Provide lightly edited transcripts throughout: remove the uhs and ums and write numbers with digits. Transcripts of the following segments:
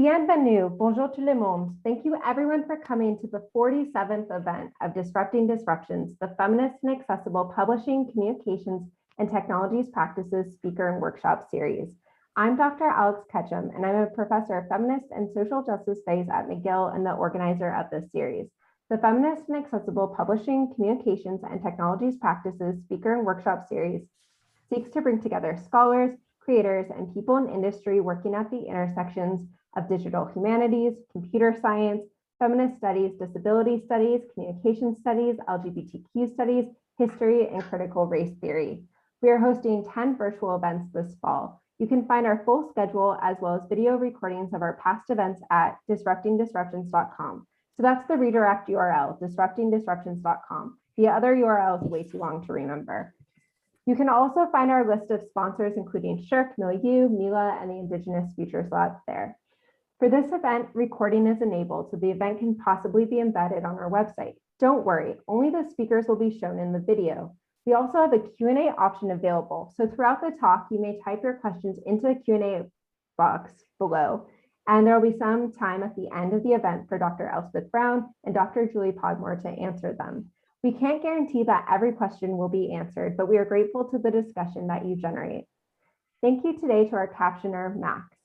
Bienvenue, bonjour tout le monde. Thank you everyone for coming to the 47th event of Disrupting Disruptions, the Feminist and Accessible Publishing, Communications, and Technologies Practices Speaker and Workshop Series. I'm Dr. Alex Ketchum, and I'm a professor of feminist and social justice studies at McGill and the organizer of this series. The Feminist and Accessible Publishing, Communications, and Technologies Practices Speaker and Workshop Series seeks to bring together scholars, creators, and people in industry working at the intersections of digital humanities, computer science, feminist studies, disability studies, communication studies, LGBTQ studies, history, and critical race theory. We are hosting 10 virtual events this fall. You can find our full schedule as well as video recordings of our past events at disruptingdisruptions.com. So that's the redirect URL, disruptingdisruptions.com. The other URL is way too long to remember. You can also find our list of sponsors, including Shirk, Milieu, Mila, and the Indigenous Futures Lab there. For this event, recording is enabled, so the event can possibly be embedded on our website. Don't worry, only the speakers will be shown in the video. We also have a Q&A option available, so throughout the talk, you may type your questions into the Q&A box below, and there will be some time at the end of the event for Dr. Elspeth Brown and Dr. Julie Podmore to answer them. We can't guarantee that every question will be answered, but we are grateful to the discussion that you generate. Thank you today to our captioner, Max.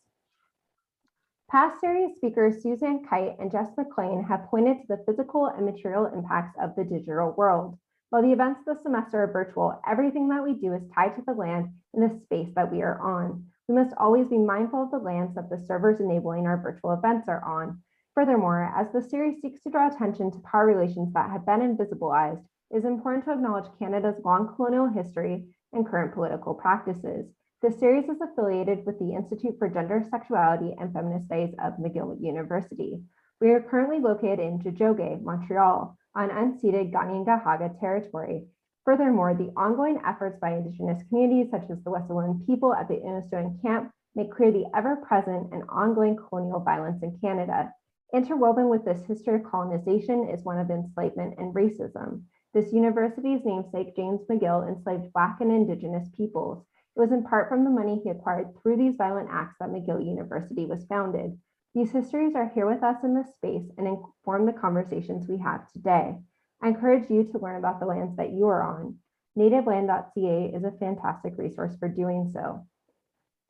Past series speakers Suzanne Kite and Jess McLean have pointed to the physical and material impacts of the digital world. While the events this semester are virtual, everything that we do is tied to the land and the space that we are on. We must always be mindful of the lands that the servers enabling our virtual events are on. Furthermore, as the series seeks to draw attention to power relations that have been invisibilized, it is important to acknowledge Canada's long colonial history and current political practices. This series is affiliated with the Institute for Gender, Sexuality, and Feminist Studies of McGill University. We are currently located in Tiohtià:ke, Montreal, on unceded Kanien'kehá:ka territory. Furthermore, the ongoing efforts by Indigenous communities such as the Wet'suwet'en people at the Innistoin camp make clear the ever-present and ongoing colonial violence in Canada. Interwoven with this history of colonization is one of enslavement and racism. This university's namesake, James McGill, enslaved Black and Indigenous peoples. It was in part from the money he acquired through these violent acts that McGill University was founded. These histories are here with us in this space and inform the conversations we have today. I encourage you to learn about the lands that you are on. Nativeland.ca is a fantastic resource for doing so.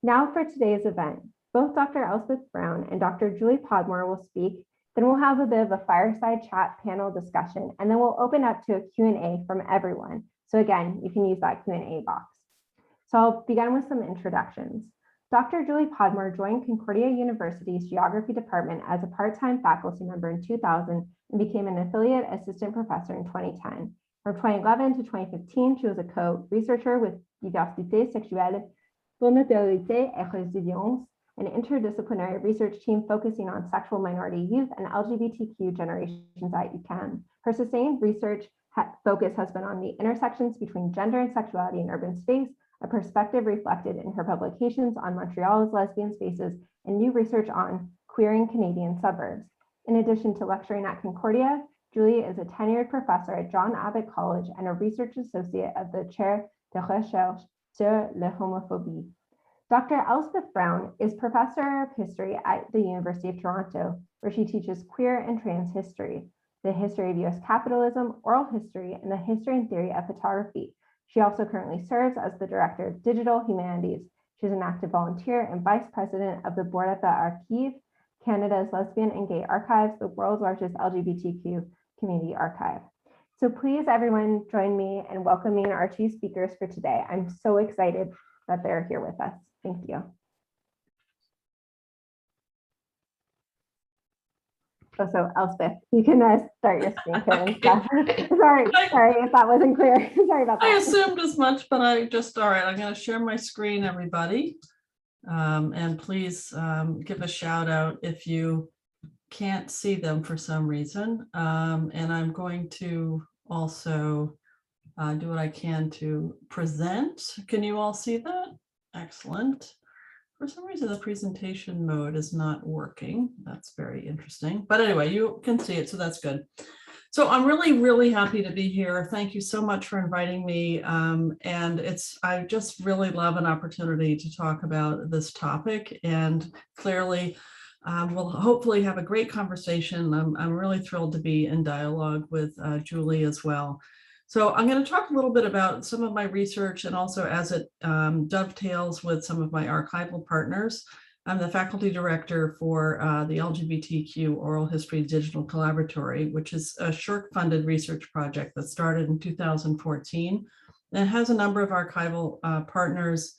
Now for today's event. Both Dr. Elspeth Brown and Dr. Julie Podmore will speak, then we'll have a bit of a fireside chat panel discussion, and then we'll open up to a Q&A from everyone. So again, you can use that Q&A box. So I'll begin with some introductions. Dr. Julie Podmore joined Concordia University's Geography Department as a part-time faculty member in 2000 and became an affiliate assistant professor in 2010. From 2011 to 2015, she was a co-researcher with Diversité Sexuelle, Vulnérabilité et Résilience, an interdisciplinary research team focusing on sexual minority youth and LGBTQ generations at UQAM. Her sustained research focus has been on the intersections between gender and sexuality in urban space, a perspective reflected in her publications on Montreal's lesbian spaces and new research on queering Canadian suburbs. In addition to lecturing at Concordia, Julie is a tenured professor at John Abbott College and a research associate of the Chair de Recherche sur la Homophobie. Dr. Elspeth Brown is professor of history at the University of Toronto, where she teaches queer and trans history, the history of US capitalism, oral history, and the history and theory of photography. She also currently serves as the director of Digital Humanities. She's an active volunteer and vice president of the board at the ArQuives, Canada's Lesbian and Gay Archives, the world's largest LGBTQ community archive. So please, everyone, join me in welcoming our two speakers for today. I'm so excited that they're here with us. Thank you. So Elspeth, you can start your screen share and stuff. sorry if that wasn't clear. Sorry about that. I assumed as much, but all right, I'm going to share my screen, everybody. And please give a shout out if you can't see them for some reason. And I'm going to also do what I can to present. Can you all see that? Excellent. For some reason, the presentation mode is not working. That's very interesting. But anyway, you can see it, so that's good. So I'm really, really happy to be here. Thank you so much for inviting me. And I just really love an opportunity to talk about this topic. And clearly, We'll hopefully have a great conversation. I'm really thrilled to be in dialogue with Julie as well. So I'm going to talk a little bit about some of my research and also as it dovetails with some of my archival partners. I'm the faculty director for the LGBTQ Oral History Digital Collaboratory, which is a SSHRC-funded research project that started in 2014 and has a number of archival partners,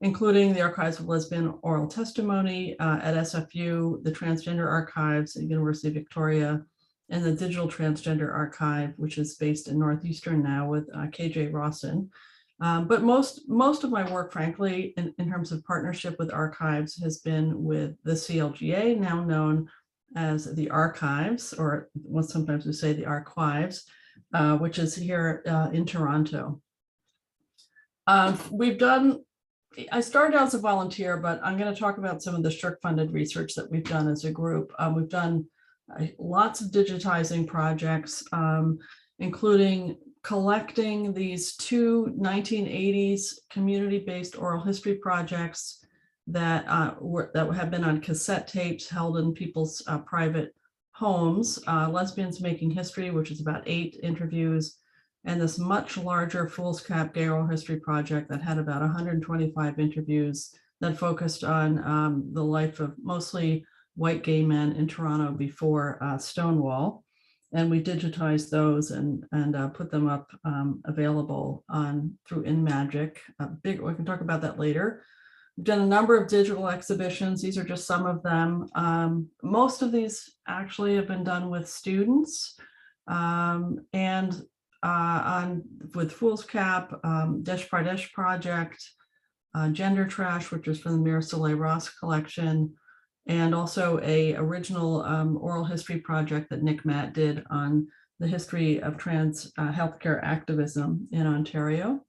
including the Archives of Lesbian Oral Testimony at SFU, the Transgender Archives at University of Victoria, and the Digital Transgender Archive, which is based in Northeastern now with KJ Rawson. But most of my work, frankly, in terms of partnership with archives has been with the CLGA, now known as the ArQuives, or what sometimes we say the ArQuives, which is here in Toronto. I started out as a volunteer, but I'm going to talk about some of the SSHRC-funded research that we've done as a group. We've done lots of digitizing projects, including collecting these two 1980s community-based oral history projects that have been on cassette tapes held in people's private homes. Lesbians Making History, which is about 8 interviews, and this much larger Foolscap Gay Oral History project that had about 125 interviews that focused on the life of mostly white gay men in Toronto before Stonewall. And we digitized those and put them up available through InMagic. We can talk about that later. We've done a number of digital exhibitions. These are just some of them. Most of these actually have been done with students with Foolscap, Desh Pradesh Project, Gender Trash, which is from the Soleil Ross collection, and also a original oral history project that Nick Matt did on the history of trans healthcare activism in Ontario.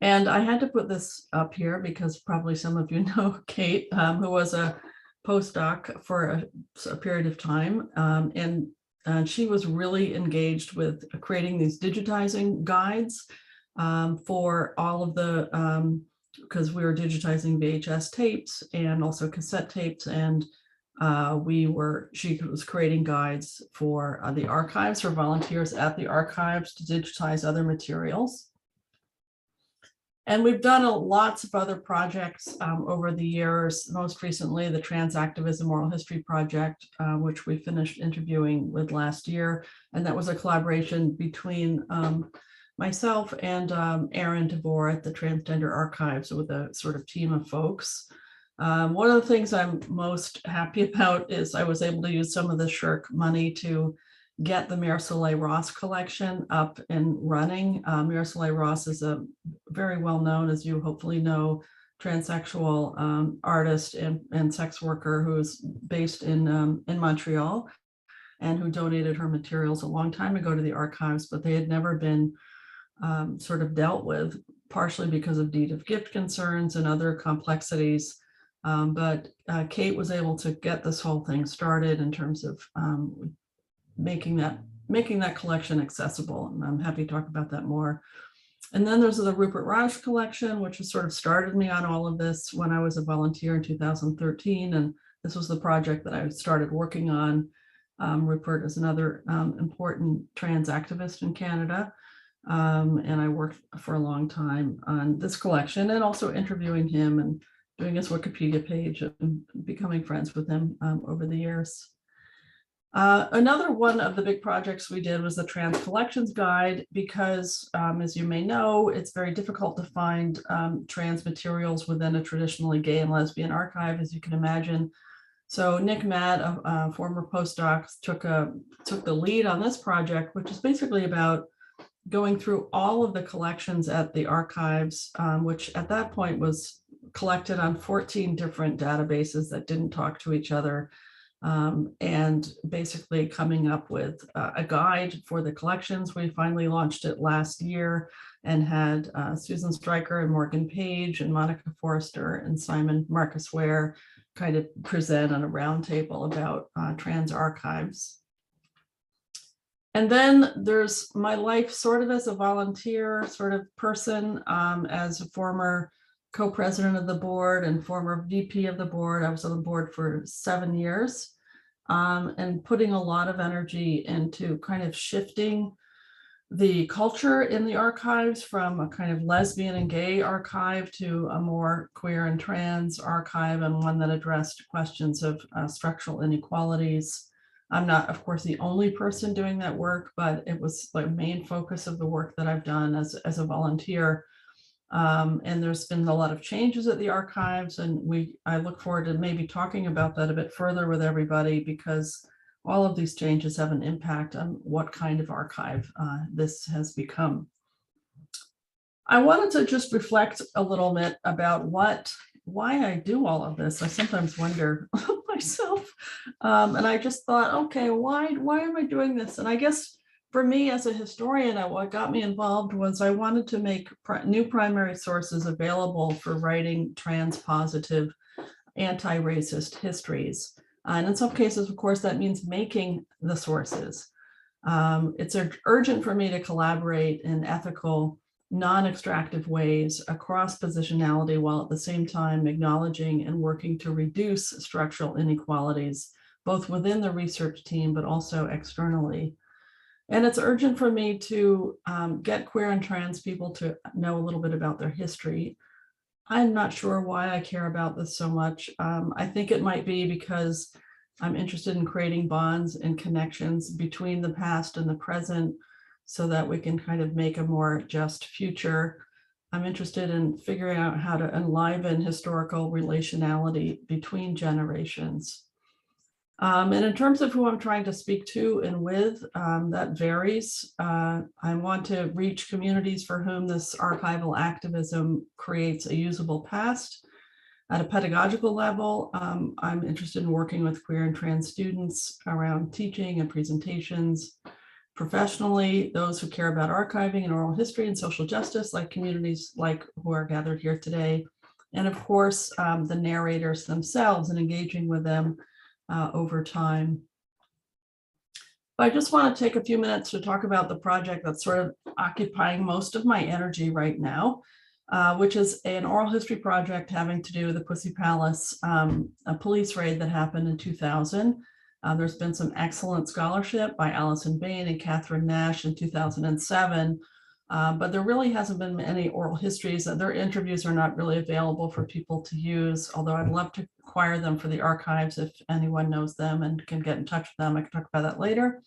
And I had to put this up here because probably some of you know Kate, who was a postdoc for a period of time. And she was really engaged with creating these digitizing guides for all of the, because we were digitizing VHS tapes and also cassette tapes. And she was creating guides for the archives, for volunteers at the archives to digitize other materials. And we've done lots of other projects over the years, most recently the Trans Activism Oral History Project, which we finished interviewing with last year. And that was a collaboration between myself and Aaron DeVore at the Transgender Archives with a sort of team of folks. One of the things I'm most happy about is I was able to use some of the SSHRC money to get the Soleil Ross collection up and running. Soleil Ross is a very well known, as you hopefully know, transsexual artist and sex worker who's based in Montreal and who donated her materials a long time ago to the archives, but they had never been sort of dealt with, partially because of deed of gift concerns and other complexities. But Kate was able to get this whole thing started in terms of making that collection accessible. And I'm happy to talk about that more. And then there's the Rupert Raj Collection, which has sort of started me on all of this when I was a volunteer in 2013. And this was the project that I started working on. Rupert is another important trans activist in Canada. And I worked for a long time on this collection and also interviewing him and doing his Wikipedia page and becoming friends with him over the years. Another one of the big projects we did was the Trans Collections Guide, because as you may know, it's very difficult to find trans materials within a traditionally gay and lesbian archive, as you can imagine. So Nick Matt, a former postdoc, took the lead on this project, which is basically about going through all of the collections at the archives, which at that point was collected on 14 different databases that didn't talk to each other. And basically coming up with a guide for the collections. We finally launched it last year and had Susan Stryker and Morgan Page and Monica Forrester and Simon Marcus Ware kind of present on a roundtable about trans archives. And then there's my life sort of as a volunteer sort of person, as a former co-president of the board and former VP of the board. I was on the board for 7 years, and putting a lot of energy into kind of shifting the culture in the archives from a kind of lesbian and gay archive to a more queer and trans archive, and one that addressed questions of structural inequalities. I'm not, of course, the only person doing that work, but it was the main focus of the work that I've done as a volunteer. And there's been a lot of changes at the archives, and I look forward to maybe talking about that a bit further with everybody, because all of these changes have an impact on what kind of archive this has become. I wanted to just reflect a little bit about why I do all of this. I sometimes wonder myself, and I just thought, okay, why am I doing this? And I guess for me as a historian, what got me involved was I wanted to make new primary sources available for writing trans-positive, anti-racist histories. And in some cases, of course, that means making the sources. It's urgent for me to collaborate in ethical, non-extractive ways across positionality, while at the same time acknowledging and working to reduce structural inequalities, both within the research team, but also externally. And it's urgent for me to get queer and trans people to know a little bit about their history. I'm not sure why I care about this so much. I think it might be because I'm interested in creating bonds and connections between the past and the present so that we can kind of make a more just future. I'm interested in figuring out how to enliven historical relationality between generations. And in terms of who I'm trying to speak to and with, that varies. I want to reach communities for whom this archival activism creates a usable past. At a pedagogical level, I'm interested in working with queer and trans students around teaching and presentations. Professionally, those who care about archiving and oral history and social justice, like communities like who are gathered here today. And of course, the narrators themselves and engaging with them over time. But I just want to take a few minutes to talk about the project that's sort of occupying most of my energy right now, which is an oral history project having to do with the Pussy Palace, a police raid that happened in 2000. There's been some excellent scholarship by Alison Bain and Catherine Nash in 2007, but there really hasn't been any oral histories. Their interviews are not really available for people to use, although I'd love to acquire them for the archives if anyone knows them and can get in touch with them. I can talk about that later.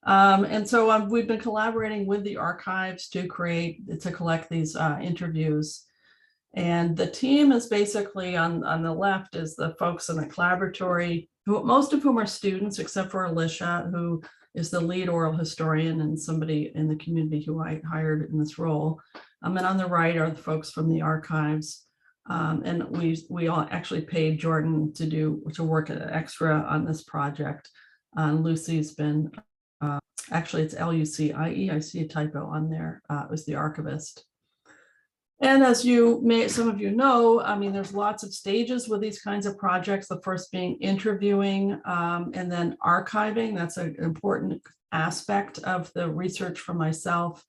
And so we've been collaborating with the archives to collect these interviews. And the team is basically on the left is the folks in the collaboratory, most of whom are students, except for Alicia, who is the lead oral historian and somebody in the community who I hired in this role. And on the right are the folks from the archives. And we all actually paid Jordan to work extra on this project. Lucy's been, actually it's Lucie, I see a typo on there, was the archivist. And as some of you know, I mean, there's lots of stages with these kinds of projects, the first being interviewing and then archiving. That's an important aspect of the research for myself.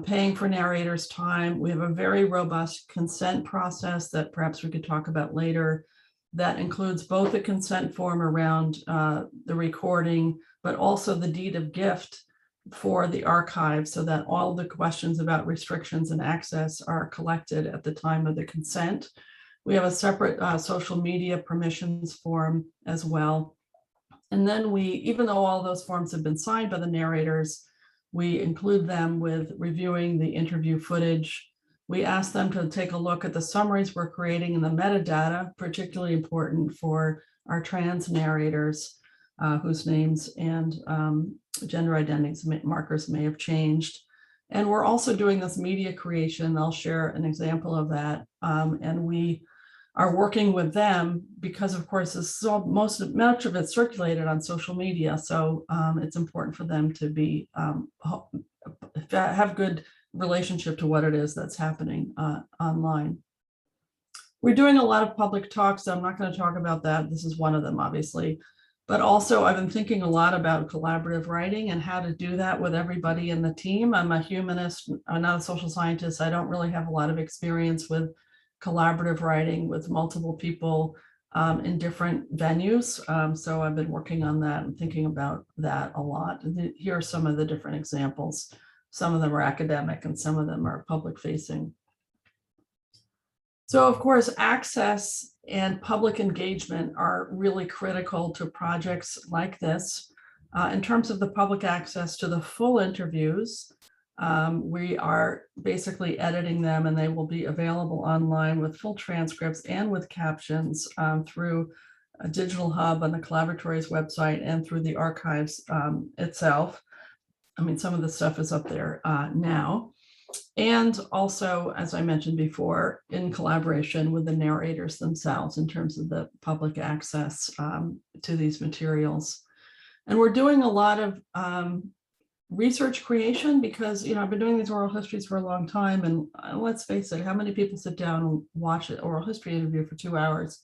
Paying for narrators' time. We have a very robust consent process that perhaps we could talk about later. That includes both the consent form around the recording, but also the deed of gift for the archive, so that all the questions about restrictions and access are collected at the time of the consent. We have a separate social media permissions form as well. And then even though all those forms have been signed by the narrators, we include them with reviewing the interview footage. We ask them to take a look at the summaries we're creating and the metadata, particularly important for our trans narrators whose names and gender identities markers may have changed. And we're also doing this media creation. I'll share an example of that. And we are working with them because, of course, much of it's circulated on social media. So it's important for them to have good relationship to what it is that's happening online. We're doing a lot of public talks, so I'm not going to talk about that. This is one of them, obviously. But also, I've been thinking a lot about collaborative writing and how to do that with everybody in the team. I'm a humanist, I'm not a social scientist. I don't really have a lot of experience with collaborative writing with multiple people in different venues. So I've been working on that and thinking about that a lot. And here are some of the different examples. Some of them are academic and some of them are public facing. So of course, access and public engagement are really critical to projects like this. In terms of the public access to the full interviews, we are basically editing them and they will be available online with full transcripts and with captions through a digital hub on the Collaboratory's website and through the archives itself. I mean, some of the stuff is up there now. And also, as I mentioned before, in collaboration with the narrators themselves in terms of the public access to these materials. And we're doing a lot of research creation because, you know, I've been doing these oral histories for a long time. And let's face it, how many people sit down and watch an oral history interview for 2 hours?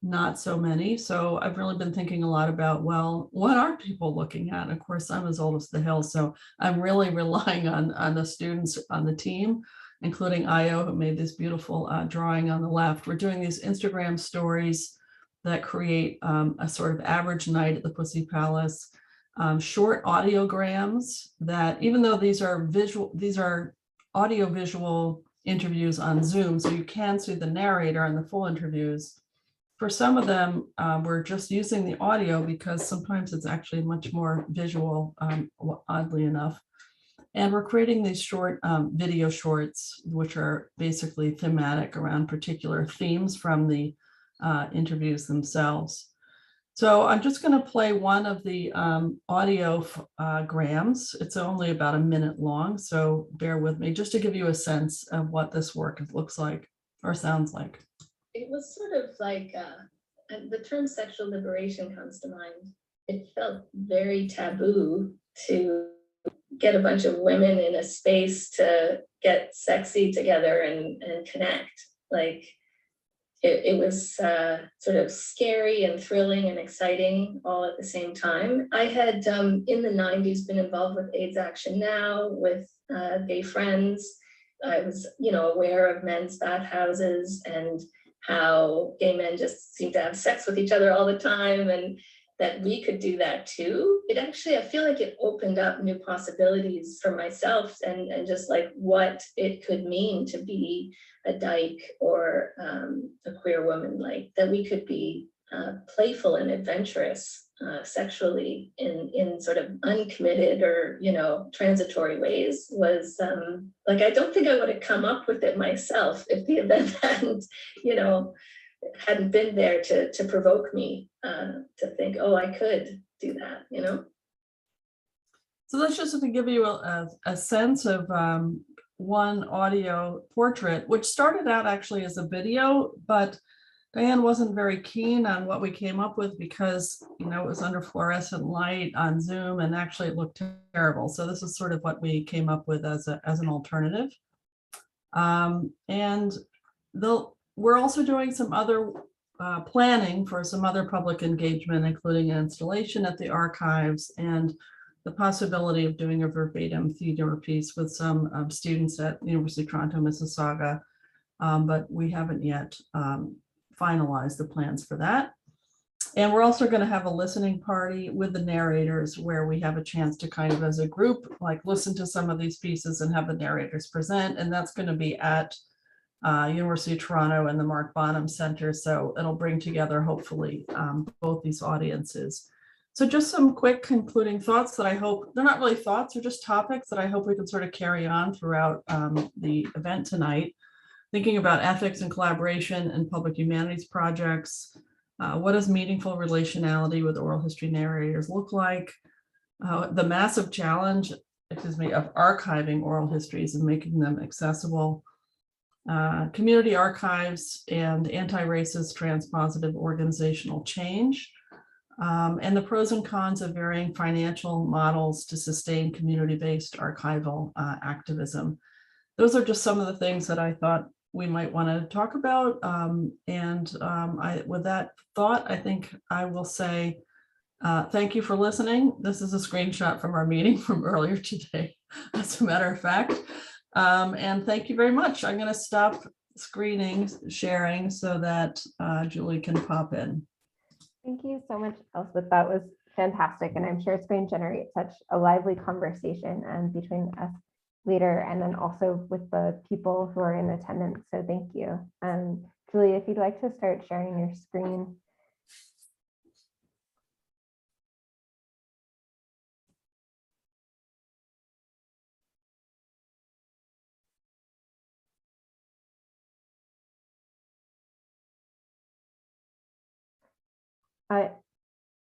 Not so many. So I've really been thinking a lot about, well, what are people looking at? And of course, I'm as old as the hill. So I'm really relying on the students on the team, including Io, who made this beautiful drawing on the left. We're doing these Instagram stories that create a sort of average night at the Pussy Palace, short audiograms that, even though these are audio visual interviews on Zoom, so you can see the narrator and the full interviews. For some of them, we're just using the audio because sometimes it's actually much more visual, oddly enough. And we're creating these short video shorts, which are basically thematic around particular themes from the interviews themselves. So I'm just going to play one of the audio grams. It's only about a minute long, so bear with me just to give you a sense of what this work looks like or sounds like. It was sort of like, the term sexual liberation comes to mind. It felt very taboo to get a bunch of women in a space to get sexy together and connect. Like, it was sort of scary and thrilling and exciting all at the same time. I had, in the 90s, been involved with AIDS Action Now, with gay friends. I was, you know, aware of men's bathhouses and how gay men just seem to have sex with each other all the time, and that we could do that too. It actually, I feel like it opened up new possibilities for myself and just like what it could mean to be a dyke or a queer woman, like that we could be playful and adventurous sexually in sort of uncommitted or, you know, transitory ways was like, I don't think I would have come up with it myself if the event hadn't, you know, hadn't been there to provoke me to think, oh, I could do that, you know? So that's just to give you a sense of one audio portrait, which started out actually as a video, but Diane wasn't very keen on what we came up with because, you know, it was under fluorescent light on Zoom and actually it looked terrible. So this is sort of what we came up with as an alternative. And we're also doing some other planning for some other public engagement, including an installation at the archives and the possibility of doing a verbatim theater piece with some students at the University of Toronto, Mississauga, but we haven't yet finalized the plans for that. And we're also going to have a listening party with the narrators where we have a chance to kind of as a group, like listen to some of these pieces and have the narrators present. And that's going to be at University of Toronto and the Mark Bonham Center. So it'll bring together, hopefully, both these audiences. So just some quick concluding thoughts that I hope, they're not really thoughts, they're just topics that I hope we can sort of carry on throughout the event tonight. Thinking about ethics and collaboration in public humanities projects. What does meaningful relationality with oral history narrators look like? The massive challenge, of archiving oral histories and making them accessible. Community archives and anti-racist transpositive organizational change. And the pros and cons of varying financial models to sustain community-based archival activism. Those are just some of the things that I thought we might want to talk about. With that thought, I think I will say thank you for listening. This is a screenshot from our meeting from earlier today, as a matter of fact. And thank you very much. I'm going to stop sharing so that Julie can pop in. Thank you so much, Elspeth. That was fantastic. And I'm sure it's going to generate such a lively conversation between us later and then also with the people who are in attendance. So thank you. Julie, if you'd like to start sharing your screen.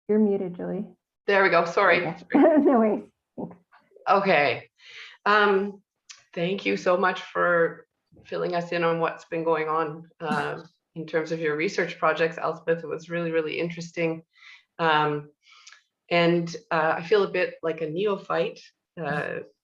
You're muted, Julie. There we go. Sorry. Okay. No worries. Okay. Thank you so much for filling us in on what's been going on in terms of your research projects, Elspeth. It was really, really interesting. And I feel a bit like a neophyte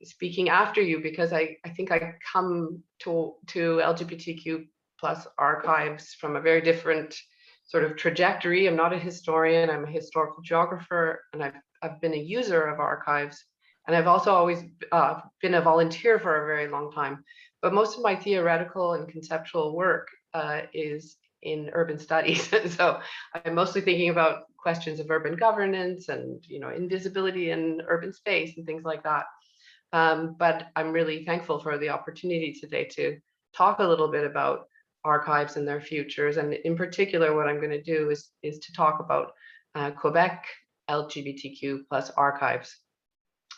speaking after you, because I think I come to LGBTQ plus archives from a very different sort of trajectory. I'm not a historian, I'm a historical geographer, and I've been a user of archives. And I've also always been a volunteer for a very long time. But most of my theoretical and conceptual work is in urban studies. So I'm mostly thinking about questions of urban governance and invisibility in urban space and things like that. But I'm really thankful for the opportunity today to talk a little bit about archives and their futures. And in particular, what I'm going to do is to talk about Quebec LGBTQ plus archives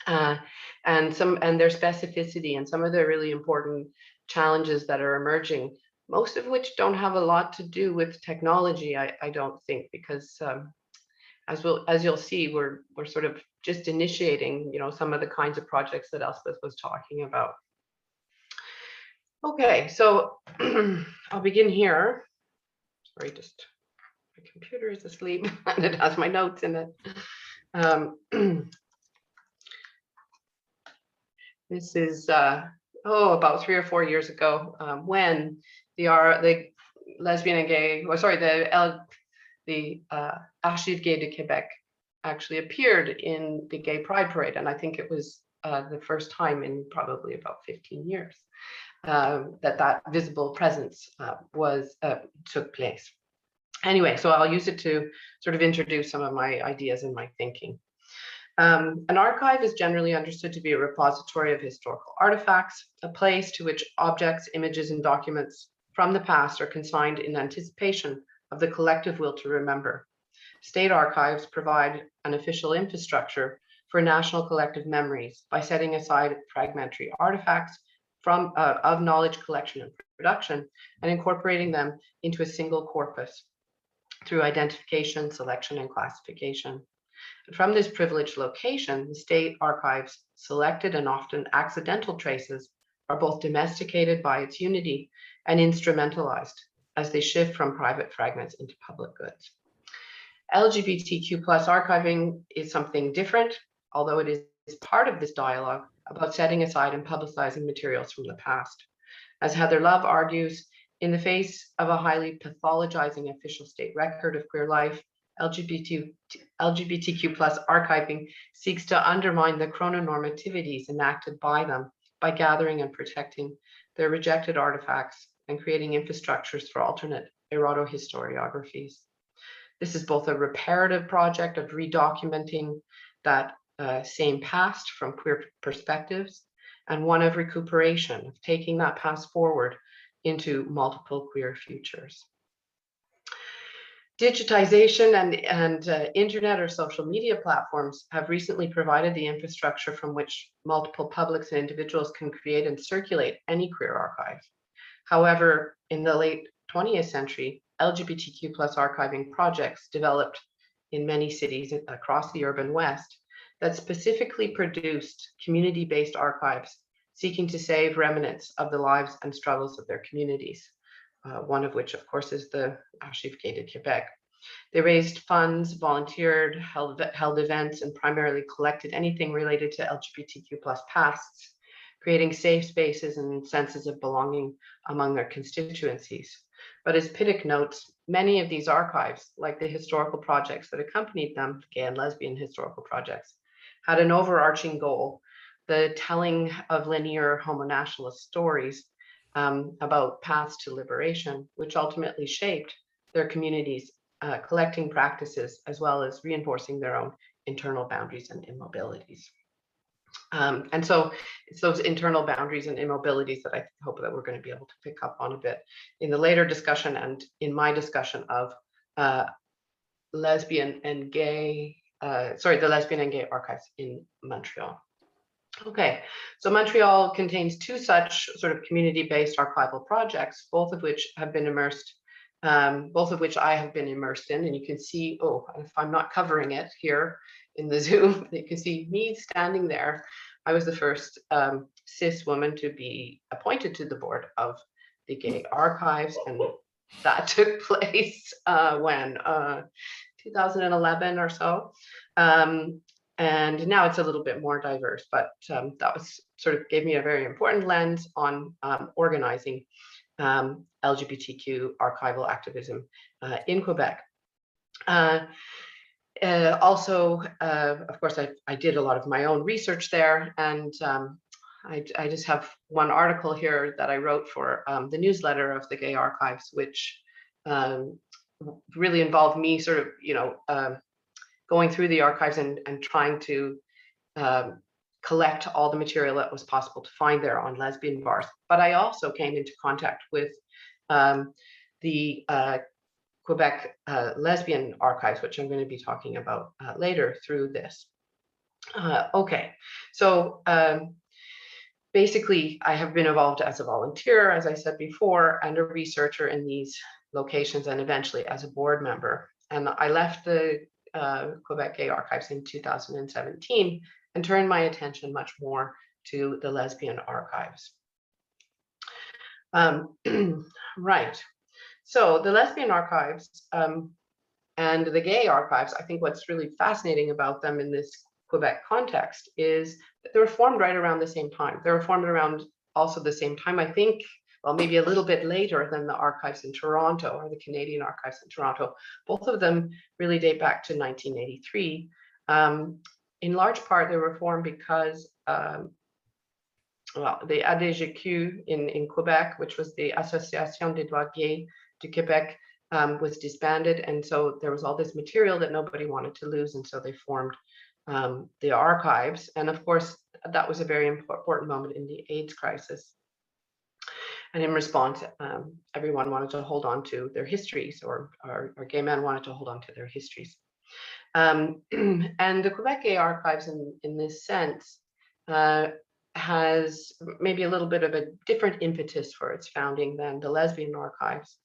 and their specificity and some of their really important challenges that are emerging, most of which don't have a lot to do with technology, I don't think, because as you'll see, we're sort of just initiating, some of the kinds of projects that Elspeth was talking about. Okay, so I'll begin here. Sorry, just my computer is asleep and it has my notes in it. This is about 3 or 4 years ago when the Lesbian and Gay, the Archives Gay de Québec actually appeared in the Gay Pride Parade, and I think it was the first time in probably about 15 years. That visible presence took place. Anyway, so I'll use it to sort of introduce some of my ideas and my thinking. An archive is generally understood to be a repository of historical artifacts, a place to which objects, images, and documents from the past are consigned in anticipation of the collective will to remember. State archives provide an official infrastructure for national collective memories by setting aside fragmentary artifacts of knowledge collection and production and incorporating them into a single corpus through identification, selection, and classification. And from this privileged location, the state archives' selected and often accidental traces are both domesticated by its unity and instrumentalized as they shift from private fragments into public goods. LGBTQ plus archiving is something different, although it is part of this dialogue about setting aside and publicizing materials from the past. As Heather Love argues, in the face of a highly pathologizing official state record of queer life, LGBTQ plus archiving seeks to undermine the chrononormativities enacted by them by gathering and protecting their rejected artifacts and creating infrastructures for alternate erotohistoriographies. This is both a reparative project of redocumenting that same past from queer perspectives, and one of recuperation, of taking that past forward into multiple queer futures. Digitization and internet or social media platforms have recently provided the infrastructure from which multiple publics and individuals can create and circulate any queer archive. However, in the late 20th century, LGBTQ plus archiving projects developed in many cities across the urban West that specifically produced community-based archives seeking to save remnants of the lives and struggles of their communities, one of which, of course, is the Archives Gay de Québec. They raised funds, volunteered, held events, and primarily collected anything related to LGBTQ plus pasts, creating safe spaces and senses of belonging among their constituencies. But as Pittock notes, many of these archives, like the historical projects that accompanied them, gay and lesbian historical projects, had an overarching goal, the telling of linear homonationalist stories, about paths to liberation, which ultimately shaped their communities' collecting practices, as well as reinforcing their own internal boundaries and immobilities. And so it's those internal boundaries and immobilities that I hope that we're going to be able to pick up on a bit in the later discussion and in my discussion of lesbian and gay, the Lesbian and Gay Archives in Montreal. Okay, so Montreal contains two such sort of community-based archival projects, both of which have been immersed, both of which I have been immersed in, and you can see, oh, if I'm not covering it here in the Zoom, you can see me standing there. I was the first cis woman to be appointed to the board of the Gay Archives, and that took place when 2011 or so. And now it's a little bit more diverse, but that was sort of gave me a very important lens on organizing LGBTQ archival activism in Quebec. Also, of course, I did a lot of my own research there, and I just have one article here that I wrote for the newsletter of the Gay Archives, which really involved me sort of, going through the archives and trying to collect all the material that was possible to find there on lesbian bars. But I also came into contact with the Quebec Lesbian Archives, which I'm going to be talking about later through this. Okay, so basically, I have been involved as a volunteer, as I said before, and a researcher in these locations, and eventually as a board member. And I left the Quebec Gay Archives in 2017 and turned my attention much more to the Lesbian Archives. Right. So the Lesbian Archives and the Gay Archives, I think what's really fascinating about them in this Quebec context is that they were formed right around the same time. They were formed around also the same time, I think, well, maybe a little bit later than the archives in Toronto or the Canadian Archives in Toronto. Both of them really date back to 1983. In large part, they were formed because well, the ADGQ in Quebec, which was the Association des droits gays du Québec, was disbanded. And so there was all this material that nobody wanted to lose. And so they formed the archives. And of course, that was a very important moment in the AIDS crisis. And in response, everyone wanted to hold on to their histories, or gay men wanted to hold on to their histories. And the Quebec Gay Archives, in this sense, has maybe a little bit of a different impetus for its founding than the Lesbian Archives.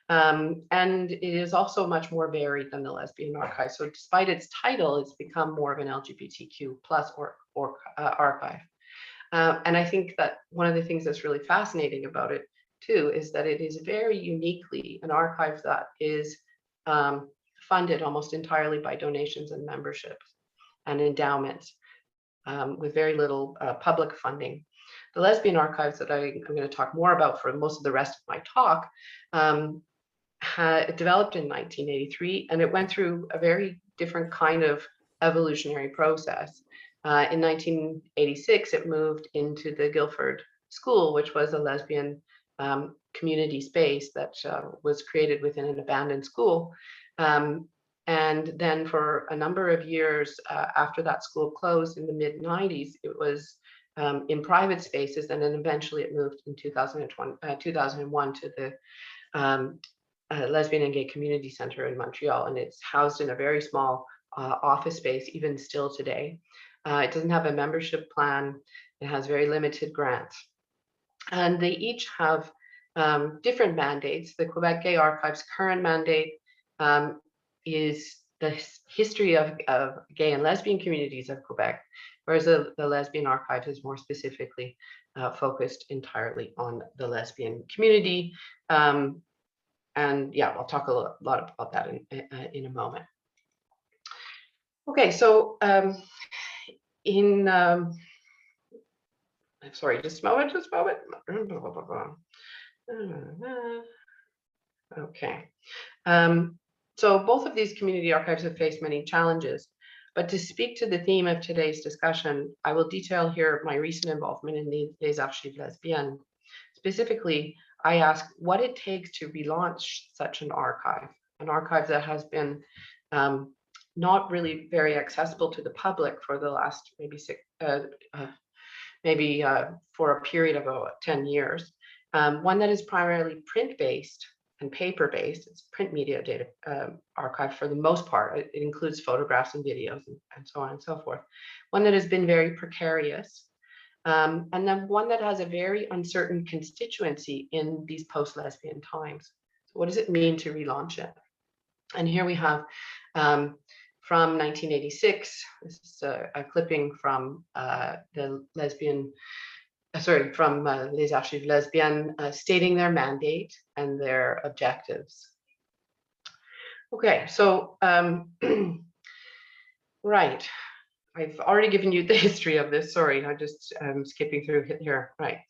And it is also much more varied than the Lesbian Archive. So despite its title, it's become more of an LGBTQ plus archive. And I think that one of the things that's really fascinating about it too is that it is very uniquely an archive that is funded almost entirely by donations and memberships and endowments, with very little public funding. The Lesbian Archives that I'm going to talk more about for most of the rest of my talk developed in 1983, and it went through a very different kind of evolutionary process. In 1986, it moved into the Guildford School, which was a lesbian community space that was created within an abandoned school. And then for a number of years after that school closed in the mid-90s, it was in private spaces, and then eventually it moved in 2001 to the Lesbian and Gay Community Center in Montreal, and it's housed in a very small office space, even still today. It doesn't have a membership plan. It has very limited grants. And they each have different mandates. The Quebec Gay Archives' current mandate is the history of gay and lesbian communities of Quebec, whereas the Lesbian Archive is more specifically focused entirely on the lesbian community. And yeah, I'll talk a lot about that in a moment. Okay, so sorry, just a moment. Okay. So both of these community archives have faced many challenges, but to speak to the theme of today's discussion, I will detail here my recent involvement in Les Archives Lesbiennes, specifically, I asked what it takes to relaunch such an archive that has been not really very accessible to the public for the last maybe for a period of about 10 years. One that is primarily print-based and paper-based. It's print media data archive for the most part. It includes photographs and videos and so on and so forth. One that has been very precarious. And then one that has a very uncertain constituency in these post-lesbian times. So what does it mean to relaunch it? And here we have from 1986, this is a clipping from the from Les Archives Lesbiennes stating their mandate and their objectives. Okay, so, right. I've already given you the history of this. Sorry, I'm skipping through here. Right.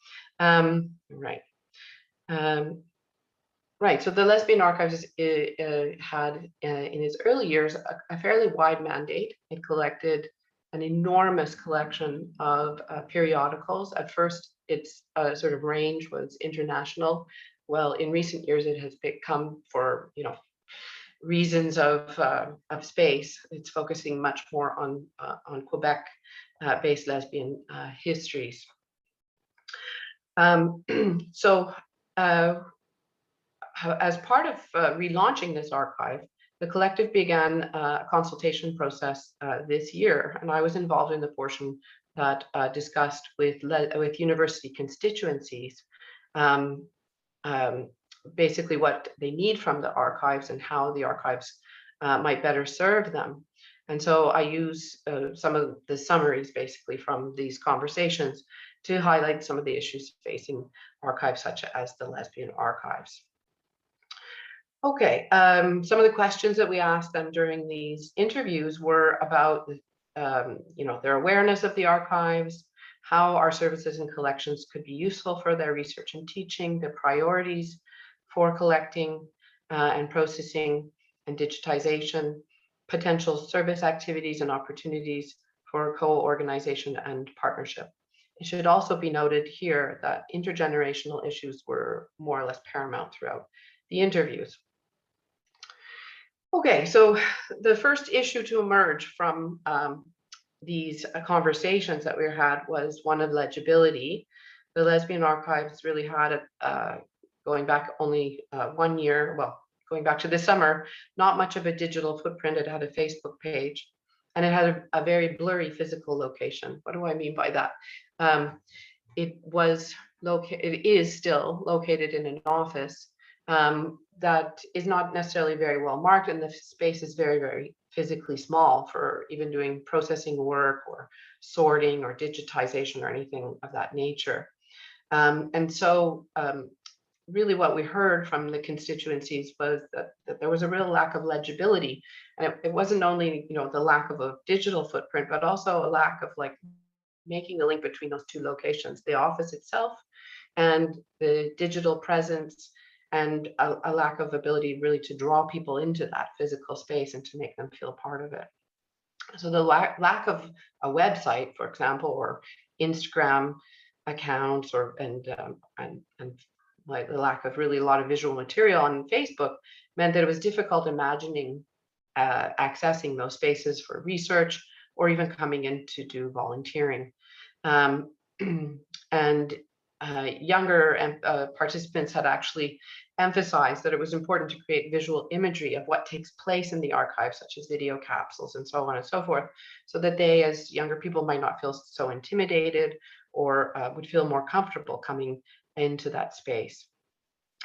Right. So the Lesbian Archives had in its early years a fairly wide mandate. It collected an enormous collection of periodicals. At first, its sort of range was international. Well, in recent years, it has become, for reasons of space, it's focusing much more on Quebec based lesbian histories. So as part of relaunching this archive, the collective began a consultation process this year, and I was involved in the portion that discussed with university constituencies basically what they need from the archives and how the archives might better serve them. And so I use some of the summaries basically from these conversations to highlight some of the issues facing archives such as the Lesbian Archives. Okay, some of the questions that we asked them during these interviews were about their awareness of the archives, how our services and collections could be useful for their research and teaching, the priorities for collecting and processing and digitization, potential service activities and opportunities for co-organization and partnership. It should also be noted here that intergenerational issues were more or less paramount throughout the interviews. Okay, so the first issue to emerge from these conversations that we had was one of legibility. The Lesbian Archives really had going back only 1 year, well, going back to this summer, not much of a digital footprint. It had a Facebook page and it had a very blurry physical location. What do I mean by that? It is still located in an office that is not necessarily very well marked, and the space is very, very physically small for even doing processing work or sorting or digitization or anything of that nature. And so really what we heard from the constituencies was that there was a real lack of legibility. And it wasn't only the lack of a digital footprint, but also a lack of making the link between those two locations, the office itself and the digital presence, and a lack of ability really to draw people into that physical space and to make them feel part of it. So the lack of a website, for example, or Instagram accounts, and like the lack of really a lot of visual material on Facebook meant that it was difficult imagining accessing those spaces for research or even coming in to do volunteering. And younger participants had actually emphasized that it was important to create visual imagery of what takes place in the archive, such as video capsules and so on and so forth, so that they, as younger people, might not feel so intimidated or would feel more comfortable coming into that space.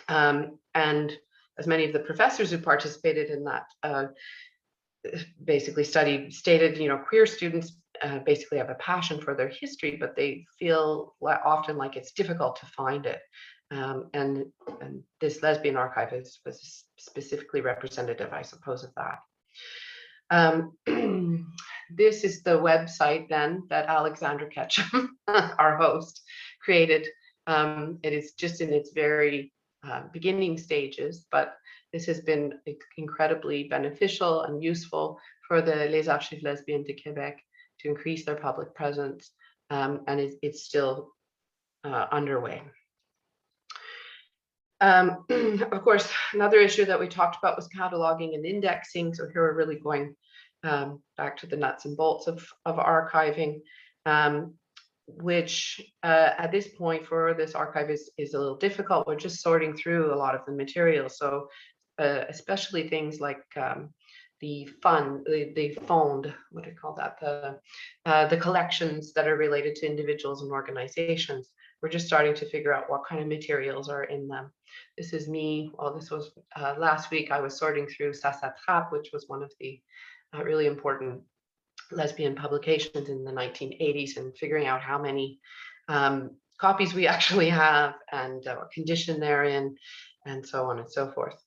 And as many of the professors who participated in that basically stated, queer students basically have a passion for their history, but they feel often like it's difficult to find it. And this Lesbian Archive was specifically representative, I suppose, of that. This is the website then that Alexandra Ketchum, our host, created. It is just in its very beginning stages, but this has been incredibly beneficial and useful for the Les Archives Lesbiennes de Québec to increase their public presence, and it's still underway. Of course, another issue that we talked about was cataloging and indexing. So here we're really going back to the nuts and bolts of archiving, which at this point for this archive is a little difficult. We're just sorting through a lot of the material. So especially things like the fund, what do you call that? The collections that are related to individuals and organizations. We're just starting to figure out what kind of materials are in them. This is me. Well, this was last week. I was sorting through Ça s'attrape, which was one of the really important lesbian publications in the 1980s, and figuring out how many copies we actually have and what condition they're in, and so on and so forth.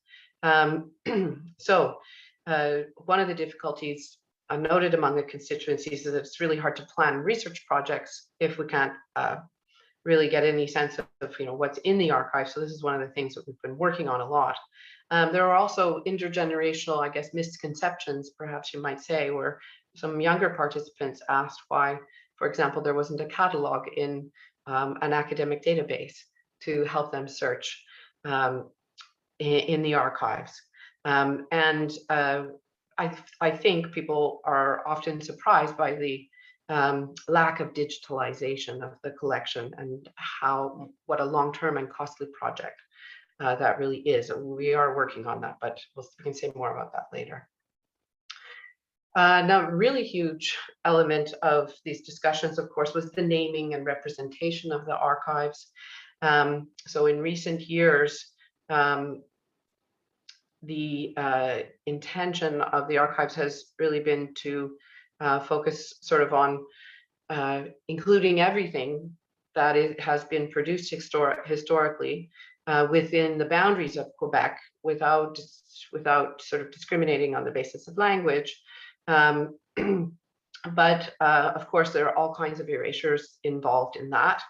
So one of the difficulties noted among the constituencies is that it's really hard to plan research projects if we can't really get any sense of what's in the archive. So this is one of the things that we've been working on a lot. There are also intergenerational, I guess, misconceptions, perhaps you might say, where some younger participants asked why, for example, there wasn't a catalog in an academic database to help them search in the archives. And I think people are often surprised by the lack of digitalization of the collection and what a long-term and costly project that really is. We are working on that, but we can say more about that later. Now, a really huge element of these discussions, of course, was the naming and representation of the archives. So in recent years, the intention of the archives has really been to focus sort of on including everything that has been produced historically within the boundaries of Quebec, without sort of discriminating on the basis of language. But of course, there are all kinds of erasures involved in that.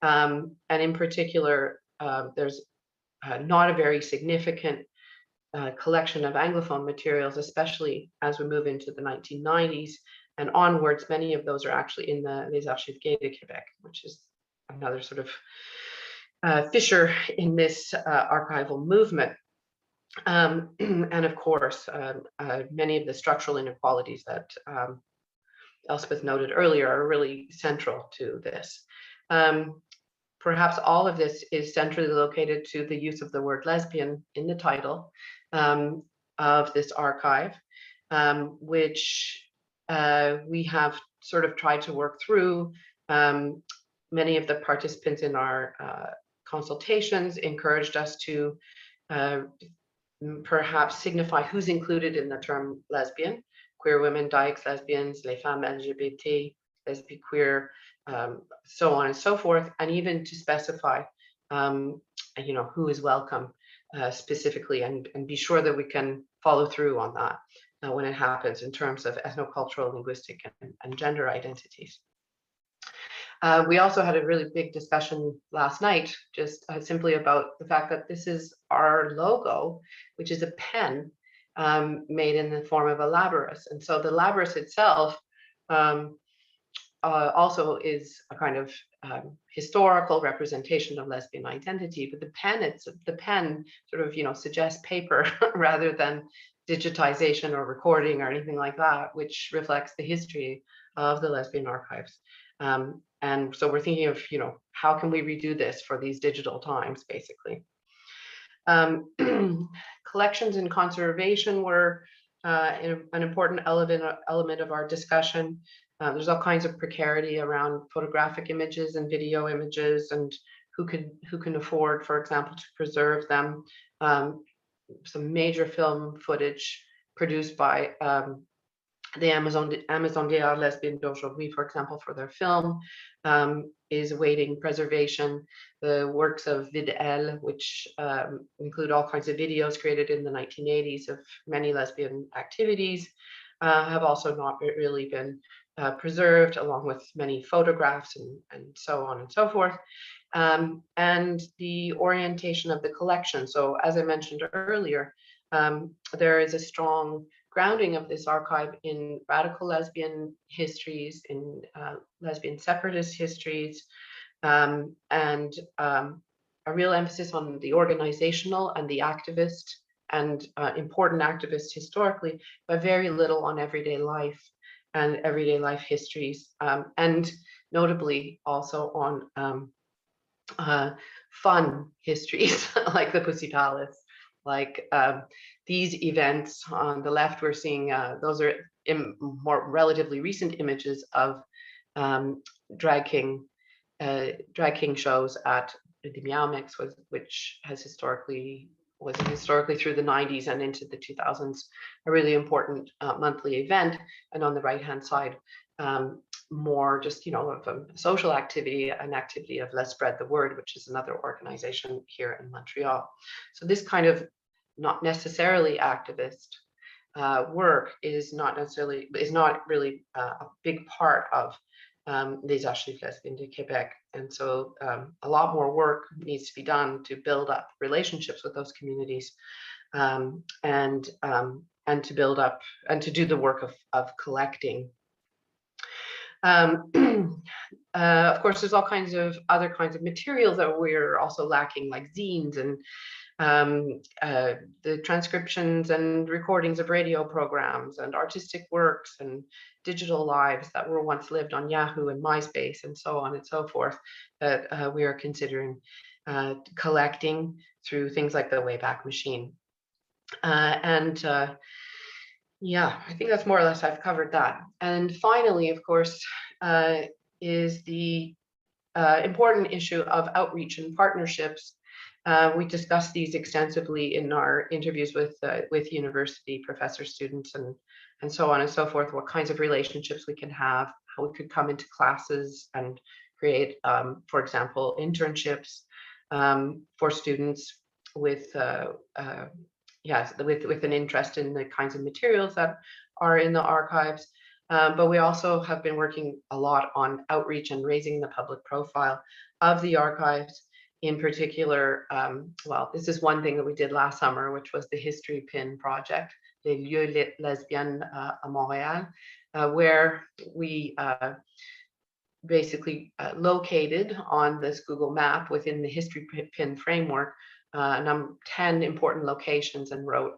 And in particular, there's not a very significant collection of Anglophone materials, especially as we move into the 1990s and onwards. Many of those are actually in the Les Archives Gay de Québec, which is another sort of fissure in this archival movement. And of course, many of the structural inequalities that Elspeth noted earlier are really central to this. Perhaps all of this is centrally located to the use of the word lesbian in the title of this archive, which we have sort of tried to work through. Many of the participants in our consultations encouraged us to perhaps signify who's included in the term lesbian: queer women, dykes, lesbians, les femmes LGBT, lesbi queer, so on and so forth, and even to specify, who is welcome specifically, and be sure that we can follow through on that when it happens in terms of ethnocultural, linguistic, and gender identities. We also had a really big discussion last night, just simply about the fact that this is our logo, which is a pen made in the form of a labrys. And so the labrys itself also is a kind of historical representation of lesbian identity, but the pen sort of suggests paper rather than digitization or recording or anything like that, which reflects the history of the lesbian archives. And so we're thinking of how can we redo this for these digital times, basically. Collections and conservation were an important element of our discussion. There's all kinds of precarity around photographic images and video images, and who can afford, for example, to preserve them. Some major film footage produced by the Amazon des Arts Lesbiennes d'aujourd'hui, for example, for their film, is awaiting preservation. The works of VidL, which include all kinds of videos created in the 1980s of many lesbian activities, have also not really been preserved, along with many photographs and so on and so forth. And the orientation of the collection. So as I mentioned earlier, there is a strong grounding of this archive in radical lesbian histories, in lesbian separatist histories, and a real emphasis on the organizational and the activist and important activists historically, but very little on everyday life and everyday life histories, and notably also on fun histories like the Pussy Palace. Like these events on the left, we're seeing those are more relatively recent images of drag king shows at the Meow Mix, which was historically through the 90s and into the 2000s a really important monthly event. And on the right hand side, more just of a social activity, an activity of Let's Spread the Word, which is another organization here in Montreal. So this kind of not necessarily activist work is not really a big part of Les Archives Lesbiennes de Québec. And so a lot more work needs to be done to build up relationships with those communities, and to build up and to do the work of collecting. Of course, there's all kinds of other kinds of materials that we're also lacking, like zines and the transcriptions and recordings of radio programs and artistic works and digital lives that were once lived on Yahoo and MySpace and so on and so forth, that we are considering collecting through things like the Wayback Machine. Yeah, I think that's more or less I've covered that. And finally, of course, is the important issue of outreach and partnerships. We discussed these extensively in our interviews with university professor students and so on and so forth, what kinds of relationships we can have, how we could come into classes and create, for example, internships for students with an interest in the kinds of materials that are in the archives. But we also have been working a lot on outreach and raising the public profile of the archives. In particular, well, this is one thing that we did last summer, which was the History Pin project, Les Lieux Lesbiennes à Montréal, where we basically located on this Google map within the History Pin framework 10 important locations and wrote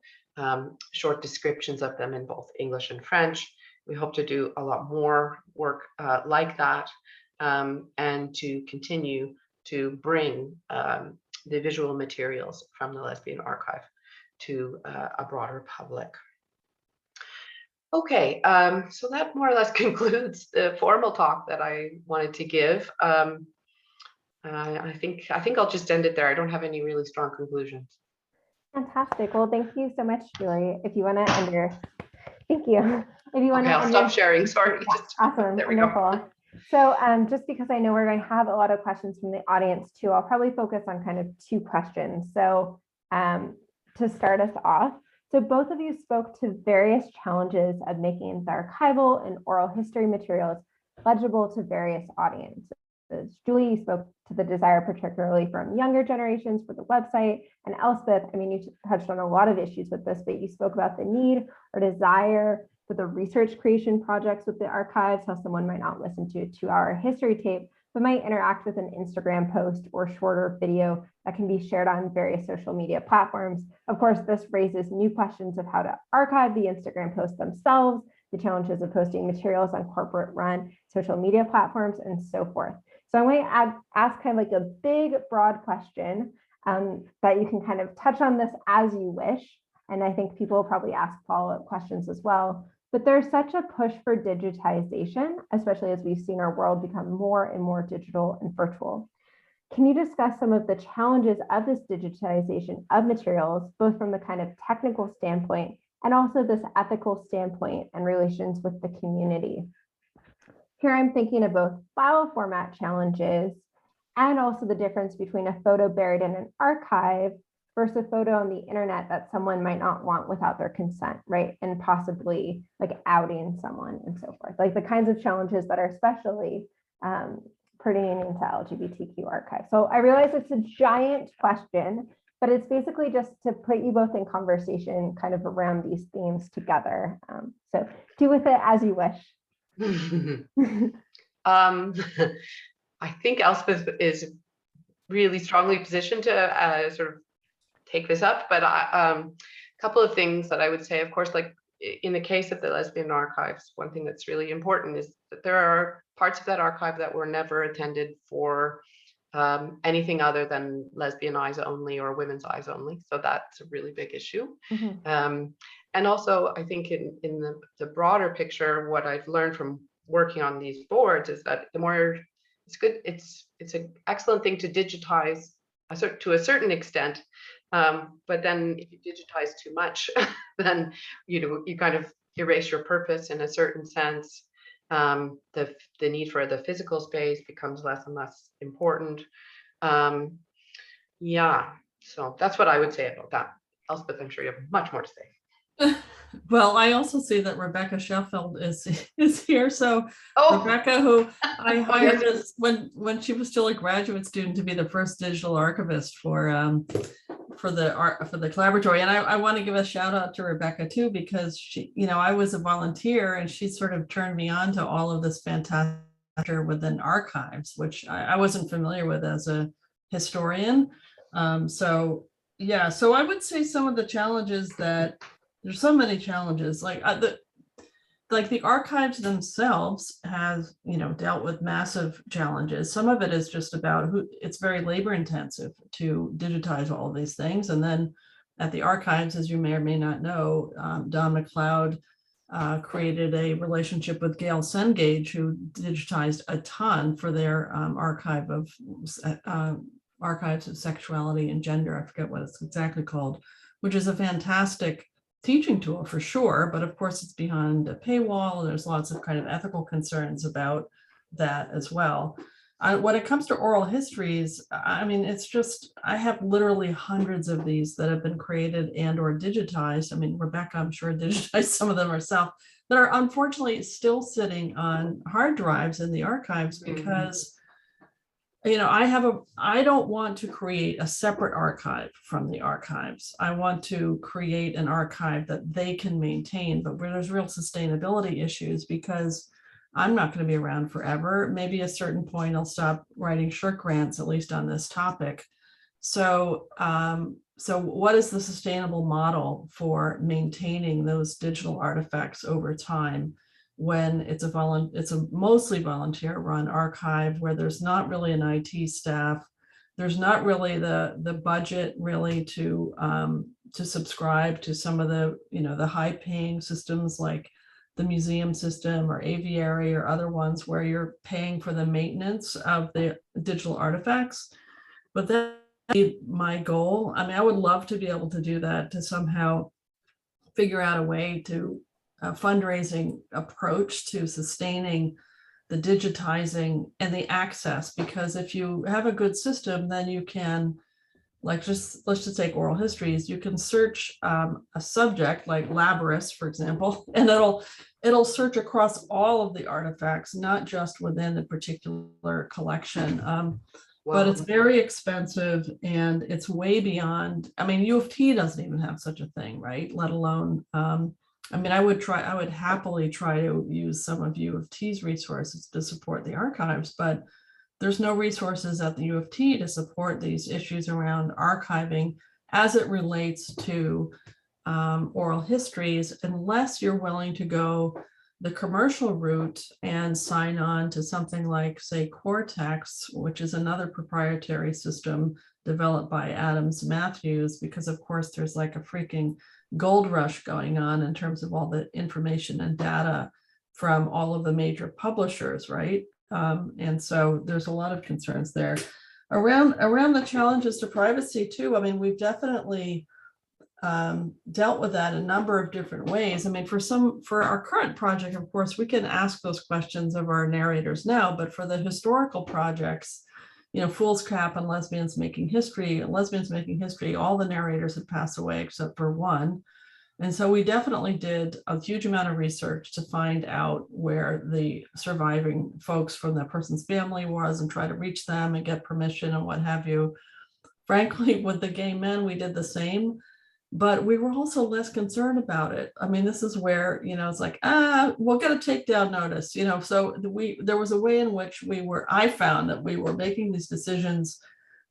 short descriptions of them in both English and French. We hope to do a lot more work like that, and to continue to bring the visual materials from the Lesbian Archive to a broader public. Okay, so that more or less concludes the formal talk that I wanted to give. I think I'll just end it there. I don't have any really strong conclusions. Fantastic. Well, thank you so much, Julie. If you want to end your, thank you. If you want to, I'll stop sharing. Sorry. Yeah, awesome. There we go. So just because I know we're going to have a lot of questions from the audience too, I'll probably focus on kind of two questions. So to start us off, so both of you spoke to various challenges of making the archival and oral history materials legible to various audiences. Julie, you spoke to the desire particularly from younger generations for the website, and Elspeth, I mean, you touched on a lot of issues with this, but you spoke about the need or desire for the research creation projects with the archives, how someone might not listen to a 2-hour history tape, but might interact with an Instagram post or shorter video that can be shared on various social media platforms. Of course, this raises new questions of how to archive the Instagram posts themselves, the challenges of posting materials on corporate run social media platforms, and so forth. So I'm going to ask kind of like a big, broad question that you can kind of touch on this as you wish. And I think people will probably ask follow-up questions as well. But there's such a push for digitization, especially as we've seen our world become more and more digital and virtual. Can you discuss some of the challenges of this digitization of materials, both from the kind of technical standpoint and also this ethical standpoint and relations with the community? Here I'm thinking of both file format challenges and also the difference between a photo buried in an archive versus a photo on the internet that someone might not want without their consent, right? And possibly like outing someone and so forth, like the kinds of challenges that are especially pertaining to LGBTQ archives. So I realize it's a giant question, but it's basically just to put you both in conversation kind of around these themes together. So do with it as you wish. I think Elspeth is really strongly positioned to sort of take this up, but a couple of things that I would say, of course, like in the case of the Lesbian Archives, one thing that's really important is that there are parts of that archive that were never intended for anything other than lesbian eyes only or women's eyes only. So that's a really big issue. And also, I think in the broader picture, what I've learned from working on these boards is that the more it's good, it's an excellent thing to digitize to a certain extent. But then if you digitize too much, then you kind of erase your purpose in a certain sense. The need for the physical space becomes less and less important. Yeah, so that's what I would say about that. Elspeth, I'm sure you have much more to say. Well, I also see that Rebecca Sheffield is here. So Rebecca, who I hired as when she was still a graduate student to be the first digital archivist for the collaboratory. And I want to give a shout out to Rebecca too, because she, I was a volunteer and she sort of turned me on to all of this fantastic within archives, which I wasn't familiar with as a historian. So I would say some of the challenges that there's so many challenges, like the archives themselves has, dealt with massive challenges. Some of it is just about it's very labor intensive to digitize all of these things. And then at the archives, as you may or may not know, Don McLeod created a relationship with Gail Cengage, who digitized a ton for their archives of sexuality and gender. I forget what it's exactly called, which is a fantastic teaching tool for sure, but of course it's behind a paywall. There's lots of kind of ethical concerns about that as well. When it comes to oral histories, I mean, it's just, I have literally hundreds of these that have been created and or digitized. I mean, Rebecca, I'm sure, digitized some of them herself, that are unfortunately still sitting on hard drives in the archives because I don't want to create a separate archive from the archives. I want to create an archive that they can maintain, but where there's real sustainability issues, because I'm not going to be around forever. Maybe at a certain point I'll stop writing short grants, at least on this topic. So what is the sustainable model for maintaining those digital artifacts over time, when it's a mostly volunteer run archive where there's not really an IT staff, there's not really the budget really to subscribe to some of the the high paying systems like the museum system or aviary or other ones where you're paying for the maintenance of the digital artifacts. But that's my goal. I mean, I would love to be able to do that, to somehow figure out a way to fundraising approach to sustaining the digitizing and the access, because if you have a good system, then you can, let's just take oral histories, you can search a subject like Labyrinth, for example, and it'll search across all of the artifacts, not just within the particular collection. But it's very expensive and it's way beyond, I mean, U of T doesn't even have such a thing, right? Let alone, I mean, I would happily try to use some of U of T's resources to support the archives, but there's no resources at the U of T to support these issues around archiving as it relates to oral histories, unless you're willing to go the commercial route and sign on to something like, say, Cortex, which is another proprietary system developed by Adams Matthews, because of course there's like a freaking gold rush going on in terms of all the information and data from all of the major publishers, right? And so there's a lot of concerns there around the challenges to privacy too. I mean, we've definitely dealt with that a number of different ways. I mean, for our current project, of course, we can ask those questions of our narrators now, but for the historical projects, Fool's Cap and Lesbians Making History, all the narrators had passed away except for one. And so we definitely did a huge amount of research to find out where the surviving folks from that person's family was and try to reach them and get permission and what have you. Frankly, with the gay men, we did the same, but we were also less concerned about it. I mean, this is where, it's like, we'll get a takedown notice, so there was a way in which I found that we were making these decisions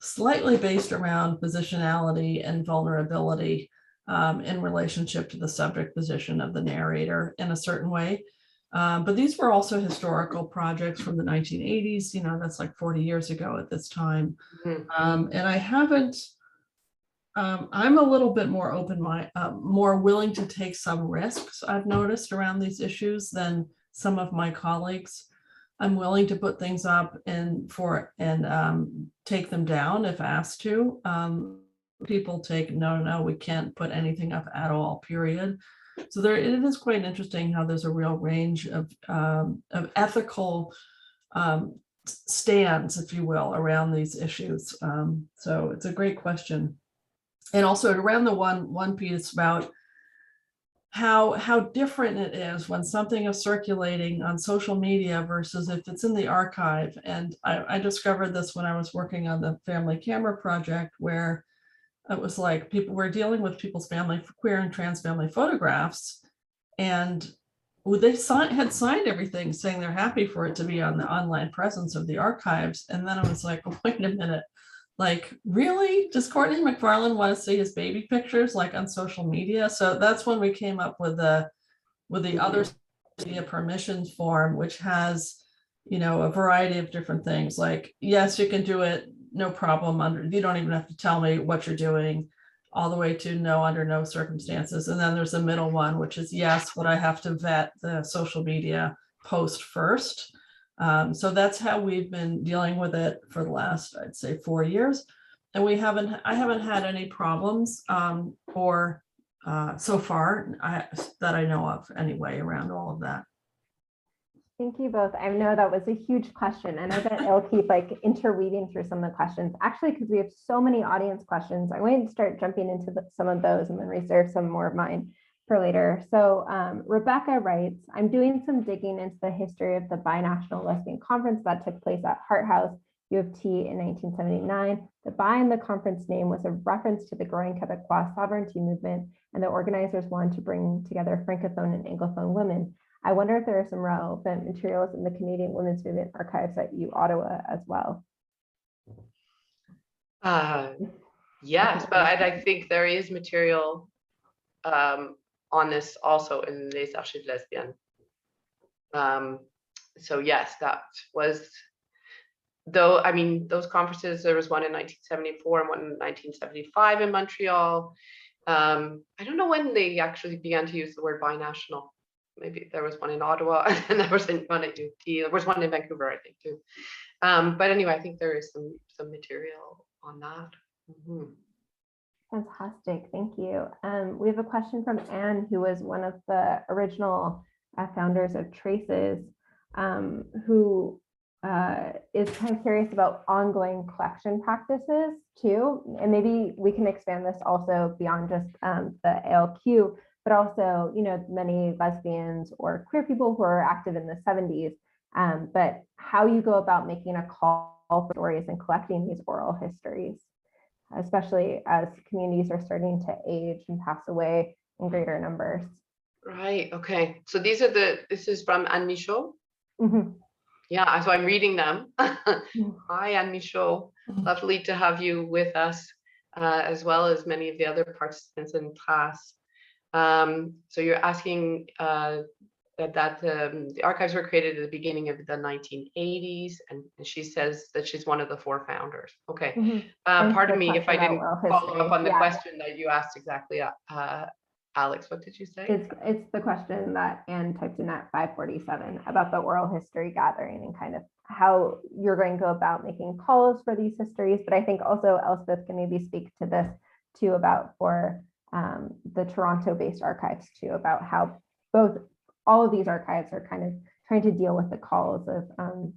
slightly based around positionality and vulnerability in relationship to the subject position of the narrator in a certain way. But these were also historical projects from the 1980s, that's like 40 years ago at this time. And I haven't, I'm a little bit more more willing to take some risks, I've noticed, around these issues than some of my colleagues. I'm willing to put things up and take them down if asked to. People take, no, we can't put anything up at all, period. So it is quite interesting how there's a real range of ethical stands, if you will, around these issues. So it's a great question. And also around the one piece about how different it is when something is circulating on social media versus if it's in the archive. And I discovered this when I was working on the family camera project, where it was like people were dealing with people's queer and trans family photographs, and they had signed everything saying they're happy for it to be on the online presence of the archives. And then I was like, well, wait a minute, like, really? Does Courtney McFarlane want to see his baby pictures like on social media? So that's when we came up with the other media permissions form, which has, a variety of different things. Like, yes, you can do it, no problem. You don't even have to tell me what you're doing, all the way to no, under no circumstances. And then there's a middle one, which is yes, but I have to vet the social media post first. So that's how we've been dealing with it for the last, I'd say, 4 years. And I haven't had any problems so far that I know of anyway around all of that. Thank you both. I know that was a huge question, and I bet it'll keep interweaving through some of the questions. Actually, because we have so many audience questions, I'm going to start jumping into some of those and then reserve some more of mine for later. So Rebecca writes, I'm doing some digging into the history of the Binational Lesbian Conference that took place at Hart House, U of T in 1979. The bi in the conference name was a reference to the growing Quebecois sovereignty movement, and the organizers wanted to bring together Francophone and Anglophone women. I wonder if there are some relevant materials in the Canadian Women's Movement archives at U Ottawa as well. Yes, but I think there is material on this also in Les Archives Lesbiennes. So yes, that was, though, I mean, those conferences, there was one in 1974 and one in 1975 in Montreal. I don't know when they actually began to use the word binational. Maybe there was one in Ottawa and there was one at UT. There was one in Vancouver, I think, too. But anyway, I think there is some material on that. Mm-hmm. Fantastic, thank you. We have a question from Anne, who was one of the original founders of Traces, who is kind of curious about ongoing collection practices too. And maybe we can expand this also beyond just the ALQ, but also, many lesbians or queer people who are active in the 70s, but how you go about making a call for stories and collecting these oral histories, especially as communities are starting to age and pass away in greater numbers. Right, okay. So this is from Anne Michaud. Mm-hmm. Yeah, so I'm reading them. Hi, Anne Michaud. Lovely to have you with us, as well as many of the other participants in class. So you're asking that the archives were created at the beginning of the 1980s, and she says that she's one of the 4 founders. Okay. Mm-hmm. Pardon me if I didn't follow up on the question that you asked exactly. Alex, what did you say? It's the question that Anne typed in at 5:47 about the oral history gathering and kind of how you're going to go about making calls for these histories. But I think also Elspeth can maybe speak to this too about for the Toronto-based archives too, about how all of these archives are kind of trying to deal with the calls of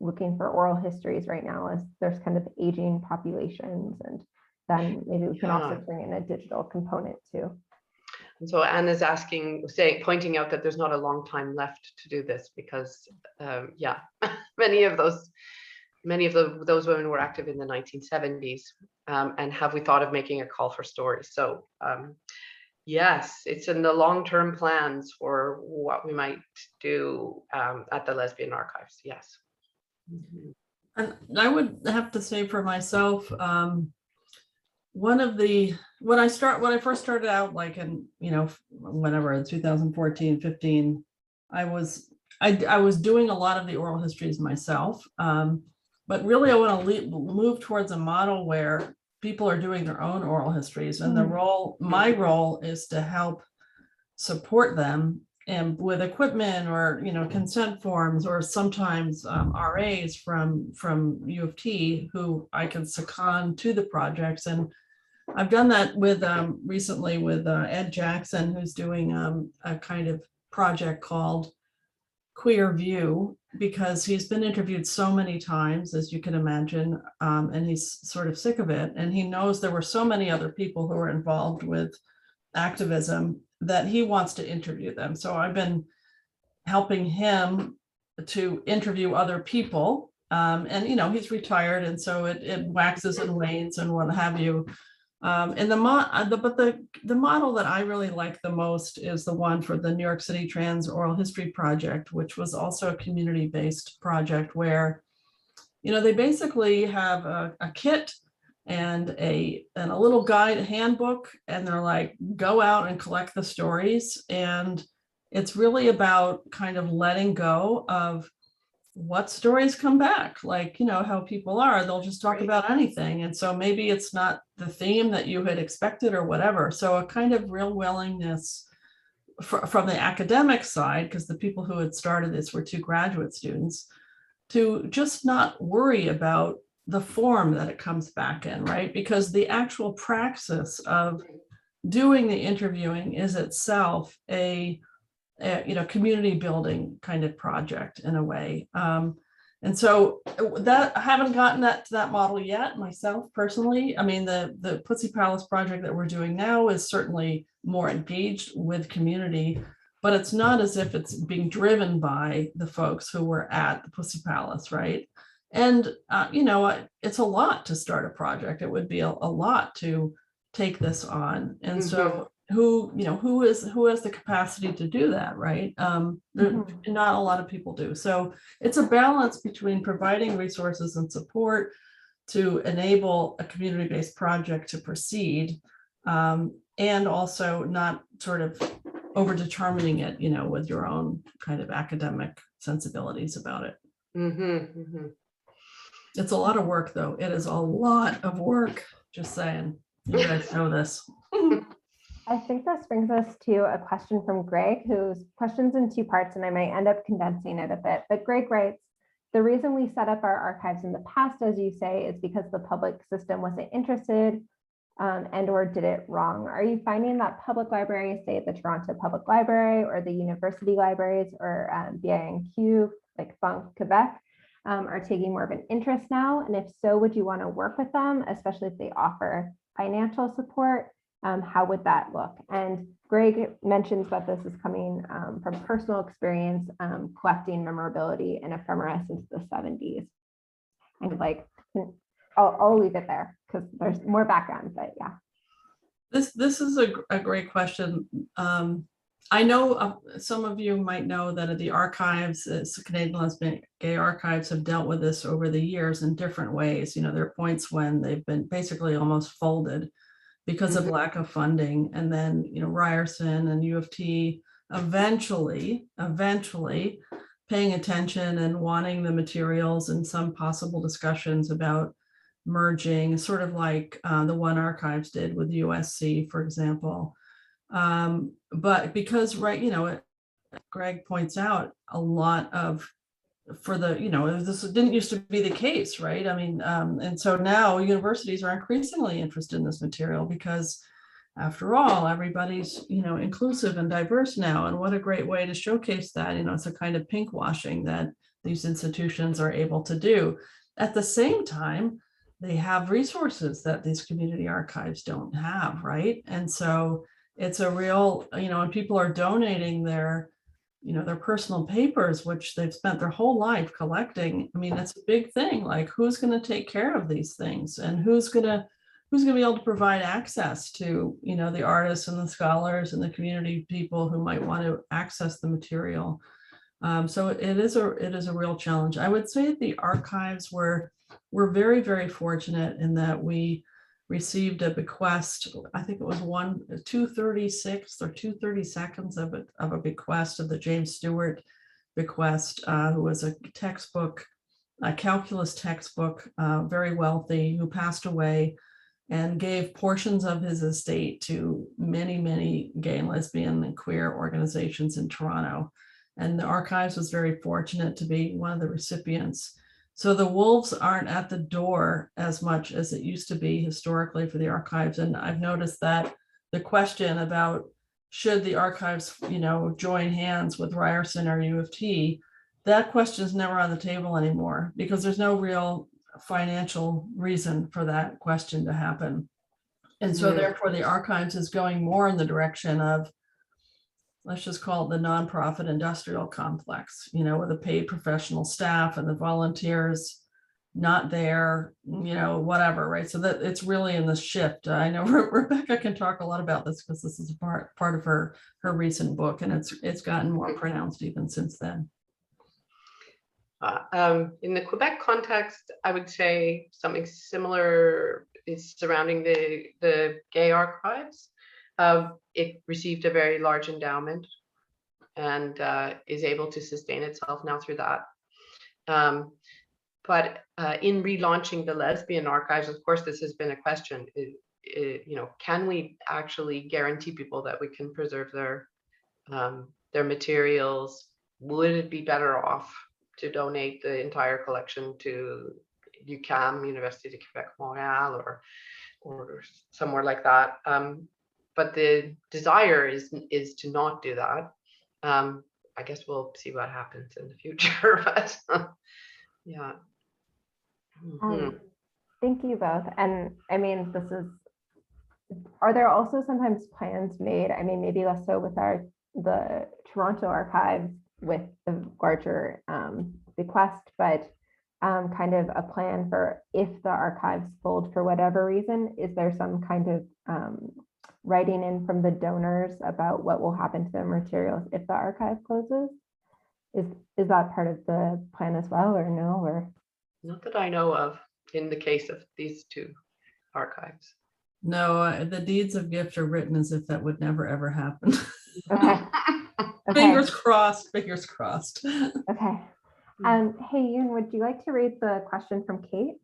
looking for oral histories right now as there's kind of aging populations, and then maybe we can also bring in a digital component too. And so Anne is pointing out that there's not a long time left to do this because, many of those women were active in the 1970s. And have we thought of making a call for stories? So yes, it's in the long-term plans for what we might do at the Lesbian Archives. Yes. Mm-hmm. And I would have to say for myself, when I first started out, like in, whenever in 2014, 15, I was doing a lot of the oral histories myself. But really I want to move towards a model where people are doing their own oral histories, and my role is to help support them and with equipment or consent forms, or sometimes RAs from U of T who I can second to the projects. And I've done that with recently with Ed Jackson, who's doing a kind of project called Queer View, because he's been interviewed so many times, as you can imagine, and he's sort of sick of it. And he knows there were so many other people who were involved with activism that he wants to interview them. So I've been helping him to interview other people. And he's retired, and so it waxes and wanes and what have you. And the model that I really like the most is the one for the New York City Trans Oral History Project, which was also a community-based project where, they basically have a kit and a little guide, a handbook, and they're like, go out and collect the stories. And it's really about kind of letting go of what stories come back, like, how people are, they'll just talk about anything. And so maybe it's not the theme that you had expected or whatever. So a kind of real willingness from the academic side, because the people who had started this were 2 graduate students, to just not worry about the form that it comes back in, right? Because the actual praxis of doing the interviewing is itself a community building kind of project in a way. And so that I haven't gotten to that model yet myself personally. I mean, the Pussy Palace project that we're doing now is certainly more engaged with community, but it's not as if it's being driven by the folks who were at the Pussy Palace, right? And it's a lot to start a project. It would be a lot to take this on. And so who has the capacity to do that, right? Not a lot of people do. So it's a balance between providing resources and support to enable a community-based project to proceed, and also not sort of over determining it, with your own kind of academic sensibilities about it. It's a lot of work, though. It is a lot of work, just saying. You guys know this. I think this brings us to a question from Greg, whose question's in 2 parts, and I might end up condensing it a bit. But Greg writes, the reason we set up our archives in the past, as you say, is because the public system wasn't interested and or did it wrong. Are you finding that public libraries, say the Toronto Public Library or the university libraries or BINQ, like FUNC Quebec, are taking more of an interest now? And if so, would you want to work with them, especially if they offer financial support? How would that look? And Greg mentions that this is coming from personal experience, collecting memorability and ephemera since the 70s. And like, I'll leave it there because there's more background, but yeah. This is a great question. I know some of you might know that at the archives, Canadian Lesbian Gay Archives have dealt with this over the years in different ways. There are points when they've been basically almost folded because of lack of funding. And then, Ryerson and U of T eventually paying attention and wanting the materials and some possible discussions about merging, sort of like the one archives did with USC, for example. But because, Greg points out a lot of, this didn't used to be the case, right? I mean, and so now universities are increasingly interested in this material because, after all, everybody's, inclusive and diverse now. And what a great way to showcase that. It's a kind of pink washing that these institutions are able to do. At the same time, they have resources that these community archives don't have, right? And so it's a real, and people are donating their personal papers, which they've spent their whole life collecting. I mean, that's a big thing. Like, who's going to take care of these things, and who's going to be able to provide access to, the artists and the scholars and the community people who might want to access the material. So it is a real challenge. I would say the archives were very, very fortunate in that we received a bequest. I think it was 2/36 or 2/32 of a bequest of the James Stewart bequest, who was a textbook, a calculus textbook, very wealthy, who passed away and gave portions of his estate to many, many gay and lesbian and queer organizations in Toronto. And the archives was very fortunate to be one of the recipients. So the wolves aren't at the door as much as it used to be historically for the archives. And I've noticed that the question about should the archives, join hands with Ryerson or U of T, that question is never on the table anymore because there's no real financial reason for that question to happen. And so therefore the archives is going more in the direction of, let's just call it the nonprofit industrial complex, with the paid professional staff and the volunteers not there, whatever, right? So that it's really in the shift. I know Rebecca can talk a lot about this because this is a part of her recent book, and it's gotten more pronounced even since then. In the Quebec context, I would say something similar is surrounding the gay archives. It received a very large endowment and is able to sustain itself now through that. But in relaunching the lesbian archives, of course, this has been a question. Can we actually guarantee people that we can preserve their materials? Would it be better off to donate the entire collection to UQAM, Université de Québec, Montréal, or somewhere like that? But the desire is to not do that. I guess we'll see what happens in the future. But yeah. Thank you both. And I mean, are there also sometimes plans made? I mean, maybe less so with the Toronto archives with the larger bequest, but kind of a plan for if the archives fold for whatever reason, is there some kind of writing in from the donors about what will happen to their materials if the archive closes? Is that part of the plan as well, or no? Or not that I know of in the case of these two archives. No, the deeds of gift are written as if that would never ever happen. okay. Fingers crossed, fingers crossed. Okay. Hey, Yoon, would you like to read the question from Kate?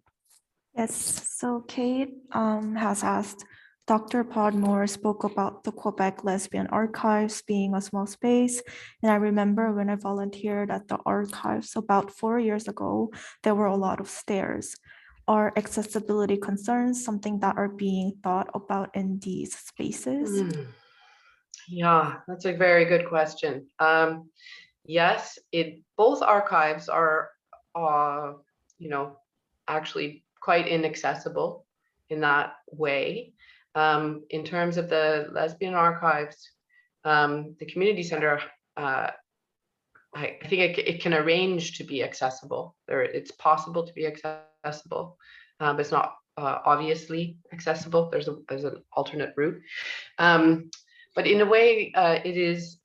Yes, so Kate has asked, Dr. Podmore spoke about the Quebec Lesbian Archives being a small space, and I remember when I volunteered at the archives about 4 years ago, there were a lot of stairs. Are accessibility concerns something that are being thought about in these spaces? Yeah, that's a very good question. Yes, both archives are, actually quite inaccessible in that way. In terms of the lesbian archives, the community center, I think it can arrange to be accessible. It's possible to be accessible, but it's not obviously accessible. There's an alternate route. But in a way, it is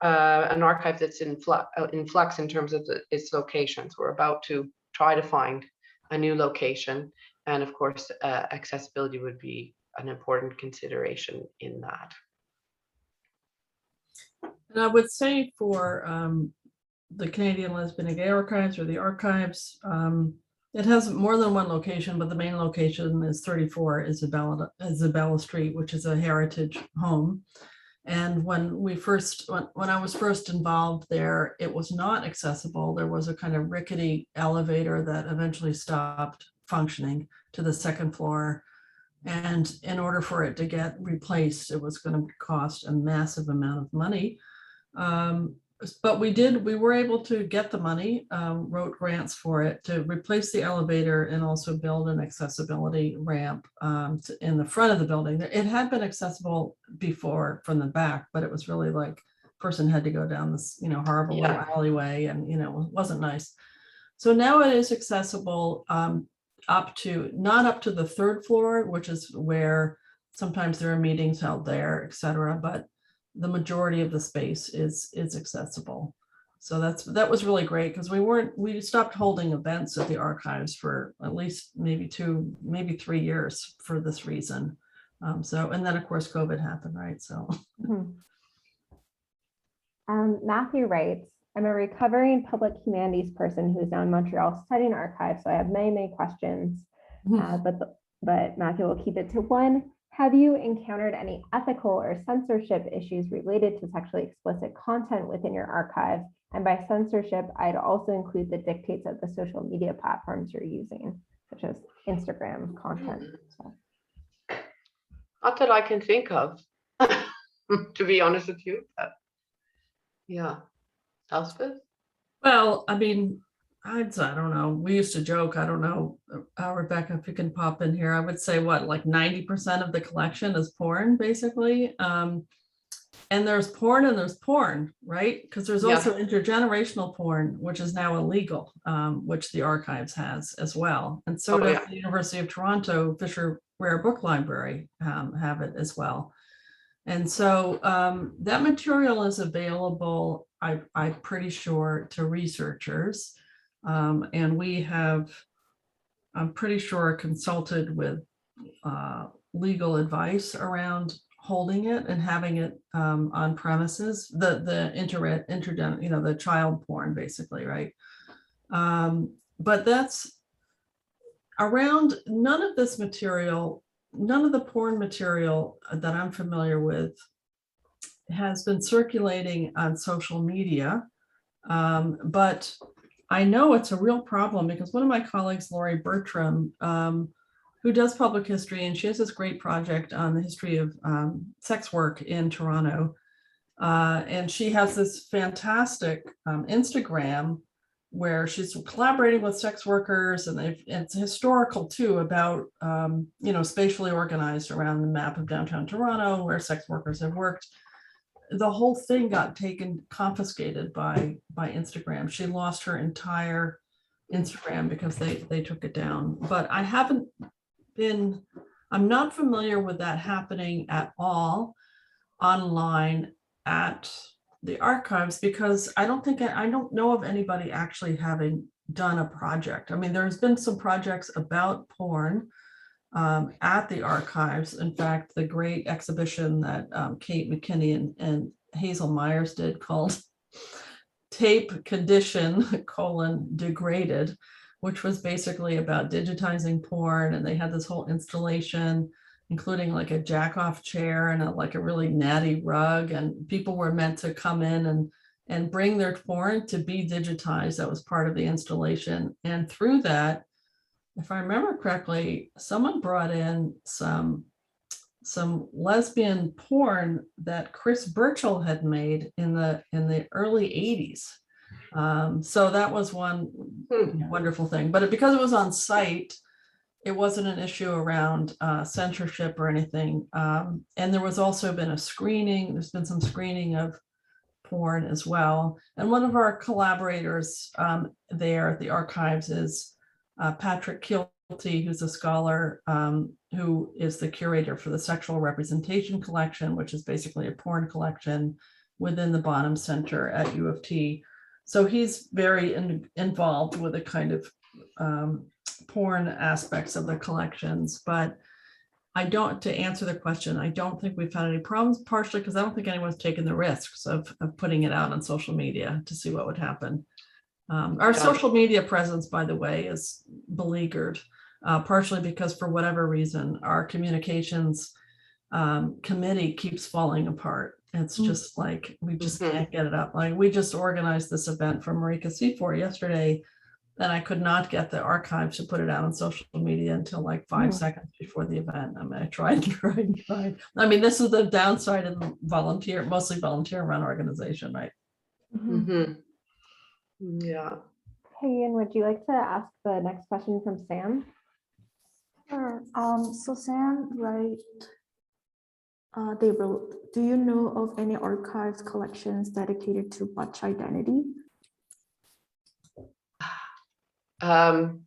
an archive that's in flux in terms of its locations. We're about to try to find a new location. And of course, accessibility would be an important consideration in that. And I would say for the Canadian Lesbian and Gay Archives, or the archives, it has more than one location, but the main location is 34 Isabella Street, which is a heritage home. And when I was first involved there, it was not accessible. There was a kind of rickety elevator that eventually stopped functioning to the second floor. And in order for it to get replaced, it was going to cost a massive amount of money. But we were able to get the money, wrote grants for it to replace the elevator and also build an accessibility ramp in the front of the building. It had been accessible before from the back, but it was really like person had to go down this, horrible little alleyway, and, it wasn't nice. So now it is accessible not up to the third floor, which is where sometimes there are meetings held there, et cetera, but the majority of the space is accessible. So that was really great because we stopped holding events at the archives for at least maybe 2, maybe 3 years for this reason. And then of course COVID happened, right? So. Matthew writes, I'm a recovering public humanities person who's now in Montreal studying archives, so I have many, many questions, but Matthew will keep it to one. Have you encountered any ethical or censorship issues related to sexually explicit content within your archive? And by censorship, I'd also include the dictates of the social media platforms you're using, such as Instagram content. Not that I can think of, to be honest with you. But yeah, Elspeth? Well, I mean, I don't know. We used to joke. I don't know, Rebecca, if you can pop in here. I would say what, like 90% of the collection is porn, basically. And there's porn and there's porn, right? Because there's also intergenerational porn, which is now illegal, which the archives has as well. And so does the University of Toronto Fisher Rare Book Library have it as well. And so that material is available, I'm pretty sure, to researchers. And we have, I'm pretty sure, consulted with legal advice around holding it and having it on premises, the child porn, basically, right? But that's around none of this material, none of the porn material that I'm familiar with has been circulating on social media. But I know it's a real problem because one of my colleagues, Laurie Bertram, who does public history, and she has this great project on the history of sex work in Toronto. And she has this fantastic Instagram where she's collaborating with sex workers, and it's historical too, about spatially organized around the map of downtown Toronto where sex workers have worked. The whole thing got confiscated by Instagram. She lost her entire Instagram because they took it down. But I'm not familiar with that happening at all online at the archives, because I don't know of anybody actually having done a project. I mean, there's been some projects about porn at the archives. In fact, the great exhibition that Kate McKinney and Hazel Myers did called Tape Condition: Degraded, which was basically about digitizing porn. And they had this whole installation, including like a jack-off chair and a really natty rug. And people were meant to come in and bring their porn to be digitized. That was part of the installation. And through that, if I remember correctly, someone brought in some lesbian porn that Chris Burchill had made in the early 80s. So that was one wonderful thing. But because it was on site, it wasn't an issue around censorship or anything. And there was also been a screening. There's been some screening of porn as well. And one of our collaborators there at the archives is Patrick Kilty, who's a scholar who is the curator for the Sexual Representation Collection, which is basically a porn collection within the Bonham Center at U of T. So he's very involved with the kind of porn aspects of the collections. But to answer the question, I don't think we've had any problems, partially because I don't think anyone's taken the risks of putting it out on social media to see what would happen. Our social media presence, by the way, is beleaguered, partially because for whatever reason, our communications committee keeps falling apart. It's just like, we just can't get it up. Like, we just organized this event for Marika Seafor yesterday, and I could not get the archives to put it out on social media until like 5 seconds before the event. I mean, I tried. I mean, this is the downside of mostly volunteer run organization, right? Yeah. Hey, Ian, would you like to ask the next question from Sam? Sure. So Sam, right? They wrote, do you know of any archives collections dedicated to butch identity? No,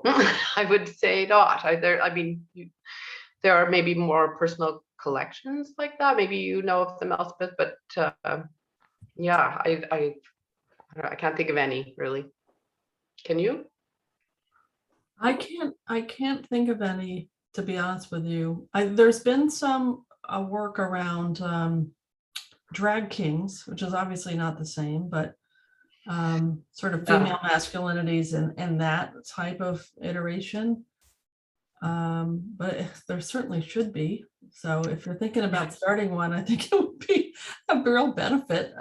I would say not. There are maybe more personal collections like that. Maybe you know of them, Elspeth, but yeah, I can't think of any really. Can you? I can't think of any, to be honest with you. There's been some work around drag kings, which is obviously not the same, but sort of female masculinities and that type of iteration. But there certainly should be. So if you're thinking about starting one, I think it would be a real benefit.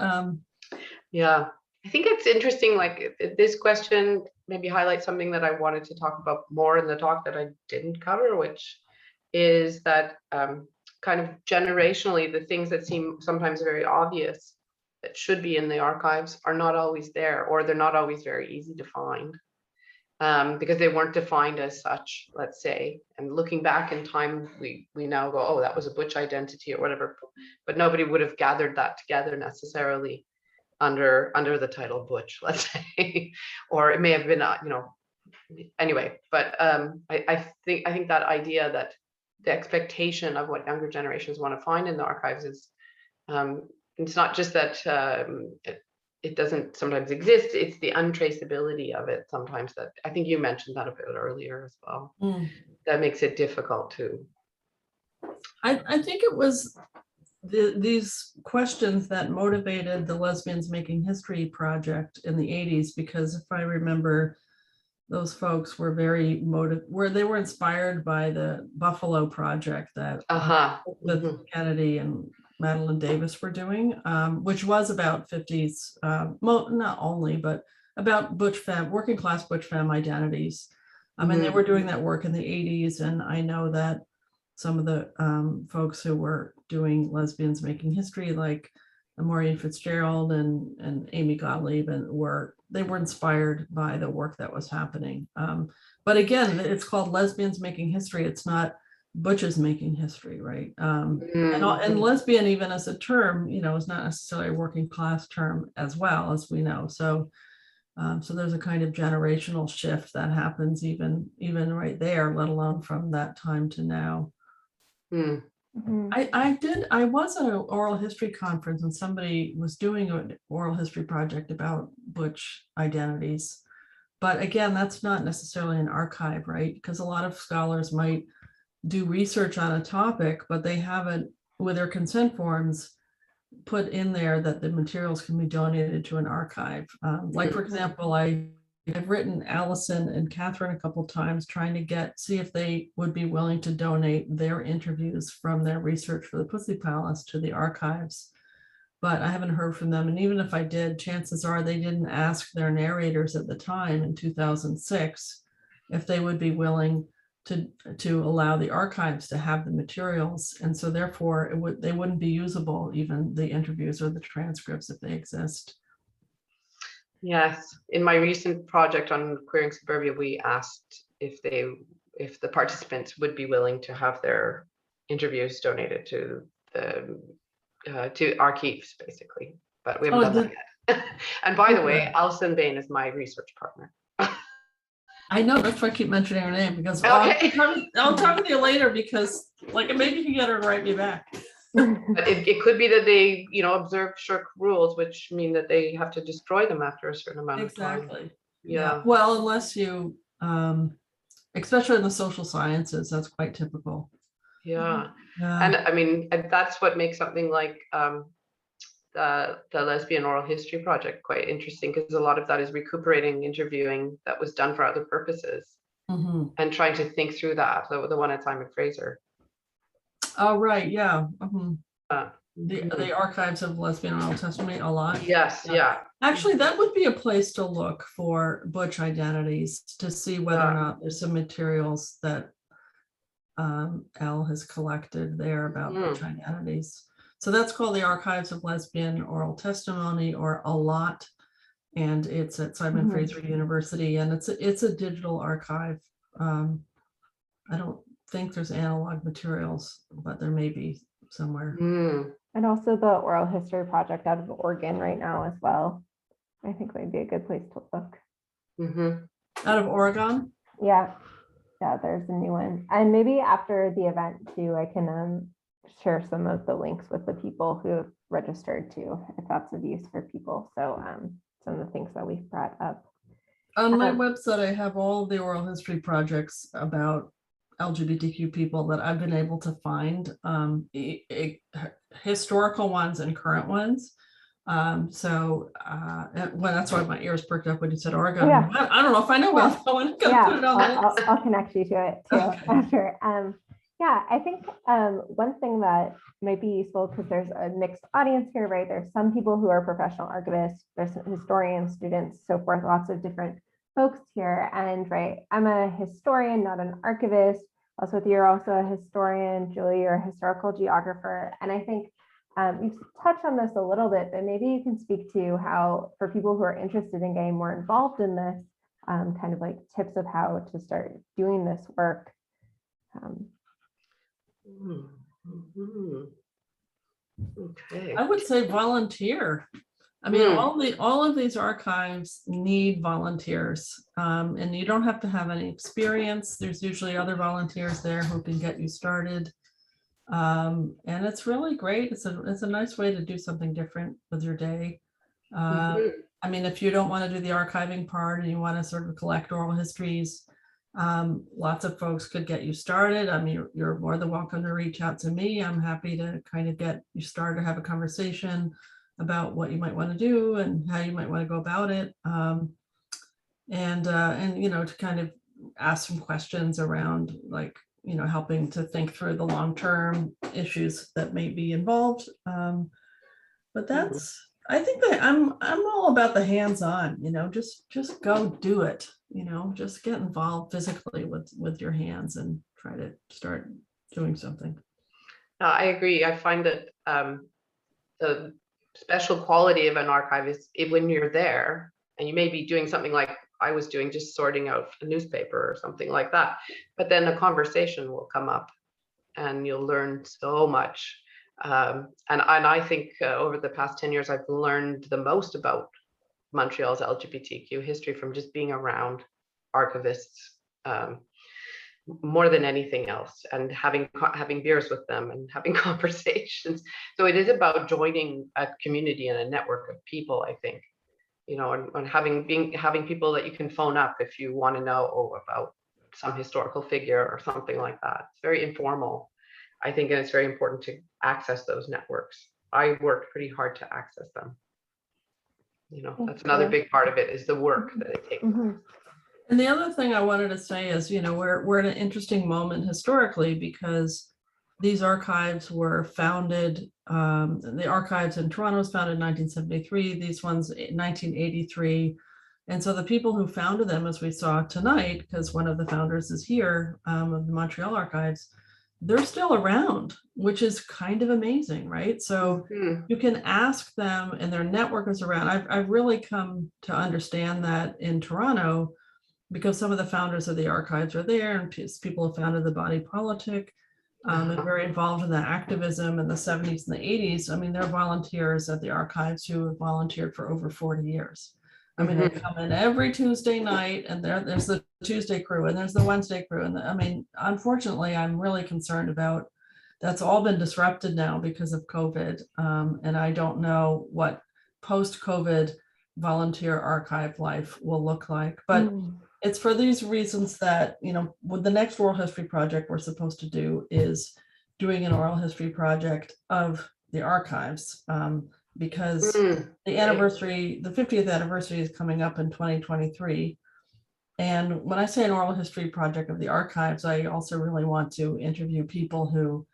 Yeah, I think it's interesting, like this question maybe highlights something that I wanted to talk about more in the talk that I didn't cover, which is that kind of generationally, the things that seem sometimes very obvious that should be in the archives are not always there, or they're not always very easy to find because they weren't defined as such, let's say. And looking back in time, we now go, oh, that was a butch identity or whatever, but nobody would have gathered that together necessarily under the title butch, let's say, or it may have been, anyway. But I think that idea that the expectation of what younger generations want to find in the archives is, it's not just that it doesn't sometimes exist, it's the untraceability of it sometimes, that I think you mentioned that a bit earlier as well. That makes it difficult too. I think it was these questions that motivated the Lesbians Making History project in the 80s, because if I remember, those folks were very they were inspired by the Buffalo Project that Kennedy and Madeline Davis were doing, which was about 50s, not only, but about working class butch femme identities. And they were doing that work in the 80s. And I know that some of the folks who were doing Lesbians Making History, like Maureen Fitzgerald and Amy Gottlieb, they were inspired by the work that was happening. But again, it's called Lesbians Making History. It's not butches making history, right? And lesbian, even as a term, is not necessarily a working class term as well, as we know. So there's a kind of generational shift that happens even right there, let alone from that time to now. I was at an oral history conference and somebody was doing an oral history project about butch identities. But again, that's not necessarily an archive, right? Because a lot of scholars might do research on a topic, but they haven't, with their consent forms, put in there that the materials can be donated to an archive. Like, for example, I've written Allison and Catherine a couple times trying to see if they would be willing to donate their interviews from their research for the Pussy Palace to the archives. But I haven't heard from them. And even if I did, chances are they didn't ask their narrators at the time in 2006 if they would be willing to allow the archives to have the materials. And so therefore they wouldn't be usable, even the interviews or the transcripts, if they exist. Yes, in my recent project on queering suburbia, we asked if the participants would be willing to have their interviews donated to ArQuives, basically, but we haven't done that yet. And by the way, Alison Bain is my research partner. I know, that's why I keep mentioning her name, because I'll talk with you later, because maybe you can get her to write me back. But it could be that they, observe shirk rules, which mean that they have to destroy them after a certain amount of time. Exactly. Yeah. Well, unless you, especially in the social sciences, that's quite typical. Yeah. And I mean, that's what makes something like the Lesbian Oral History Project quite interesting, because a lot of that is recuperating interviewing that was done for other purposes and trying to think through that, the one at Simon Fraser. Oh, right. Yeah. The archives of lesbian oral testimony, a lot. Yes. Yeah. Actually, that would be a place to look for butch identities, to see whether or not there's some materials that Elle has collected there about butch identities. So that's called the Archives of Lesbian Oral Testimony, or a lot, and it's at Simon Fraser University, and it's a digital archive. I don't think there's analog materials, but there may be somewhere. And also the Oral History Project out of Oregon right now as well. I think might be a good place to look. Out of Oregon? Yeah, there's a new one. And maybe after the event too, I can share some of the links with the people who have registered too, if that's of use for people. So some of the things that we've brought up. On my website, I have all the oral history projects about LGBTQ people that I've been able to find, historical ones and current ones. Well, that's why my ears perked up when you said Oregon. Yeah. I don't know if I know about that one. Yeah, I'll connect you to it too Okay. after. Yeah, I think one thing that might be useful, because there's a mixed audience here, right? There's some people who are professional archivists, there's historians, students, so forth, lots of different folks here. And right, I'm a historian, not an archivist. Also, you're also a historian, Julie, you're a historical geographer. And I think you've touched on this a little bit, but maybe you can speak to how, for people who are interested in getting more involved in this, kind of like tips of how to start doing this work. Okay. I would say volunteer. I mean, all of these archives need volunteers, and you don't have to have any experience. There's usually other volunteers there who can get you started. And it's really great. It's a nice way to do something different with your day. I mean, if you don't want to do the archiving part and you want to sort of collect oral histories, lots of folks could get you started. I mean, you're more than welcome to reach out to me. I'm happy to kind of get you started, have a conversation about what you might want to do and how you might want to go about it. And you know, to kind of ask some questions around, like, you know, helping to think through the long-term issues that may be involved. But that's, I think that I'm all about the hands-on, you know, just go do it, you know, just get involved physically with your hands and try to start doing something. I agree. I find that the special quality of an archive is when you're there and you may be doing something like I was doing, just sorting out a newspaper or something like that. But then a conversation will come up and you'll learn so much. And I think over the past 10 years, I've learned the most about Montreal's LGBTQ history from just being around archivists more than anything else, and having beers with them and having conversations. So it is about joining a community and a network of people, I think, you know, and having people that you can phone up if you want to know about some historical figure or something like that. It's very informal, I think, and it's very important to access those networks. I worked pretty hard to access them. You know, that's another big part of it, is the work that it takes. And the other thing I wanted to say is, you know, we're at an interesting moment historically, because these archives were founded, the archives in Toronto was founded in 1973, these ones in 1983. And so the people who founded them, as we saw tonight, because one of the founders is here, of the Montreal Archives, they're still around, which is kind of amazing, right? So you can ask them, and their network is around. I've really come to understand that in Toronto, because some of the founders of the archives are there, and people who founded the body politic, and very involved in the activism in the 70s and the 80s. I mean, they're volunteers at the archives who have volunteered for over 40 years. I mean, they come in every Tuesday night, and there's the Tuesday crew and there's the Wednesday crew. And I mean, unfortunately, I'm really concerned about, that's all been disrupted now because of COVID. And I don't know what post-COVID volunteer archive life will look like, but it's for these reasons that, you know, with the next oral history project we're supposed to do is doing an oral history project of the archives, because the anniversary, the 50th anniversary is coming up in 2023. And when I say an oral history project of the archives, I also really want to interview people who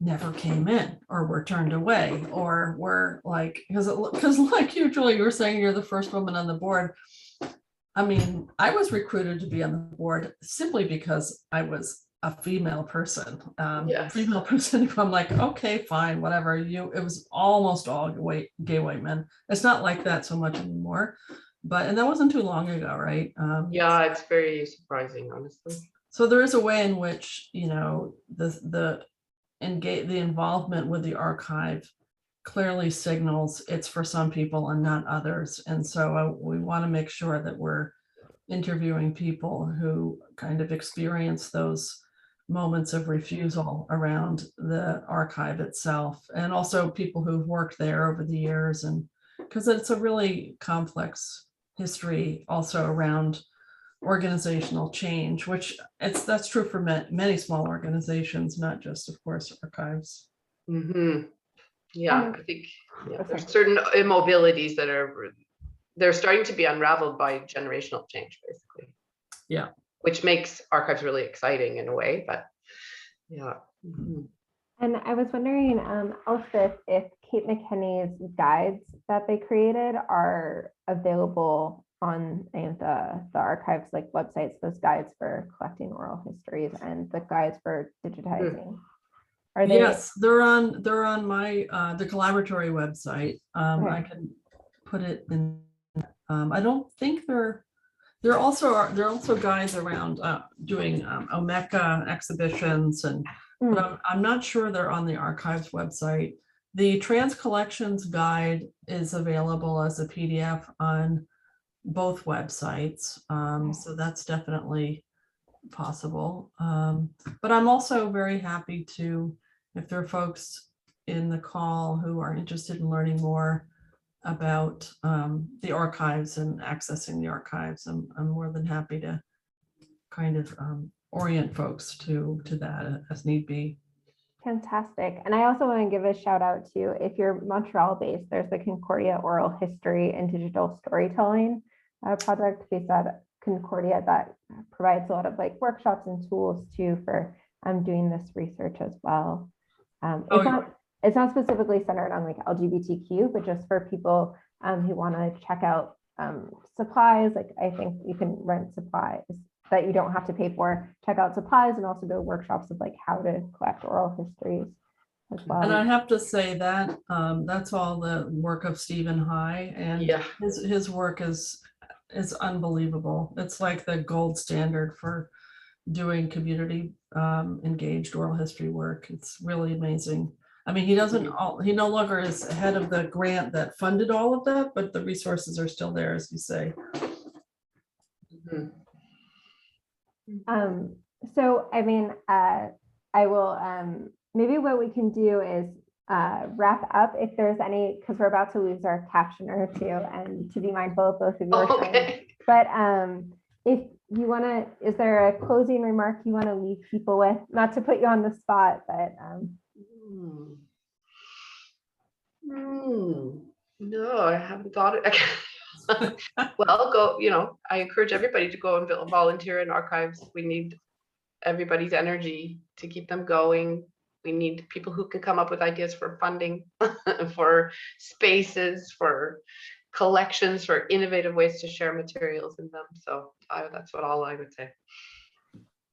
never came in or were turned away, or were like, because like you, Julie, you were saying you're the first woman on the board. I mean, I was recruited to be on the board simply because I was a female person. Female person who I'm like, okay, fine, whatever. It was almost all gay white men. It's not like that so much anymore, and that wasn't too long ago, right? Yeah, it's very surprising, honestly. So there is a way in which, you know, the involvement with the archive clearly signals it's for some people and not others. And so we want to make sure that we're interviewing people who kind of experience those moments of refusal around the archive itself, and also people who've worked there over the years, and because it's a really complex history also around organizational change, which that's true for many small organizations, not just, of course, archives. Mhm. Yeah, I think okay. there's certain immobilities that they're starting to be unraveled by generational change, basically. Yeah. Which makes archives really exciting in a way, but yeah. Mhm. And I was wondering, Elspeth, if Kate McKinney's guides that they created are available on any of the archives like websites, those guides for collecting oral histories and the guides for digitizing. Are they? Yes, they're on my the collaboratory website. Okay. I can put it in. I don't think there also guides around doing Omeka exhibitions, and but I'm not sure they're on the archives website. The Trans Collections Guide is available as a PDF on both websites, so that's definitely possible. But I'm also very happy to, if there are folks in the call who are interested in learning more about the archives and accessing the archives, I'm more than happy to kind of orient folks to that as need be. Fantastic. And I also want to give a shout out to, if you're Montreal based, there's the Concordia Oral History and Digital Storytelling project based at Concordia that provides a lot of like workshops and tools too for doing this research as well. It's not specifically centered on like LGBTQ, but just for people who want to check out supplies. Like I think you can rent supplies that you don't have to pay for, check out supplies, and also go to workshops of like how to collect oral histories as well. And I have to say that that's all the work of Stephen High, and Yeah. his work is unbelievable. It's like the gold standard for doing community engaged oral history work. It's really amazing. I mean, he no longer is head of the grant that funded all of that, but the resources are still there, as you say. Mhm. So, I mean, I will, maybe what we can do is wrap up if there's any, because we're about to lose our captioner too, and to be mindful of both of you are trying. Okay. But if you want to, is there a closing remark you want to leave people with? Not to put you on the spot, but. No, I haven't thought it. Well, I encourage everybody to go and volunteer in archives. We need everybody's energy to keep them going. We need people who can come up with ideas for funding, for spaces, for collections, for innovative ways to share materials in them. So that's all I would say.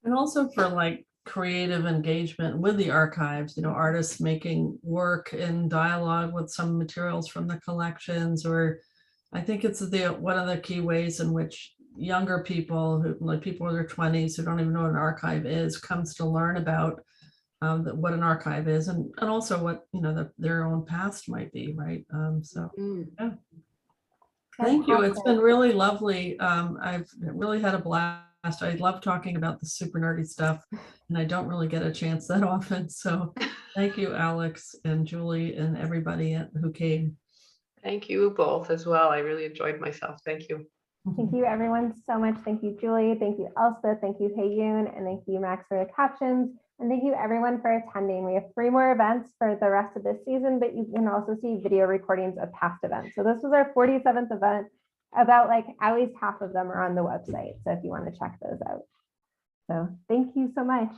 And also for like creative engagement with the archives, artists making work in dialogue with some materials from the collections, or I think it's one of the key ways in which younger people, people in their 20s who don't even know what an archive is, comes to learn about what an archive is, and also what their own past might be, right? Yeah. Thank you. It's been really lovely. I've really had a blast. I love talking about the super nerdy stuff, and I don't really get a chance that often. So thank you, Alex and Julie and everybody who came. Thank you both as well. I really enjoyed myself. Thank you. Thank you everyone so much. Thank you, Julie. Thank you, Elspeth. Thank you, Hayoon. And thank you, Max, for the captions. And thank you everyone for attending. We have 3 more events for the rest of this season, but you can also see video recordings of past events. So this was our 47th event. About like at least half of them are on the website. So if you want to check those out. So thank you so much.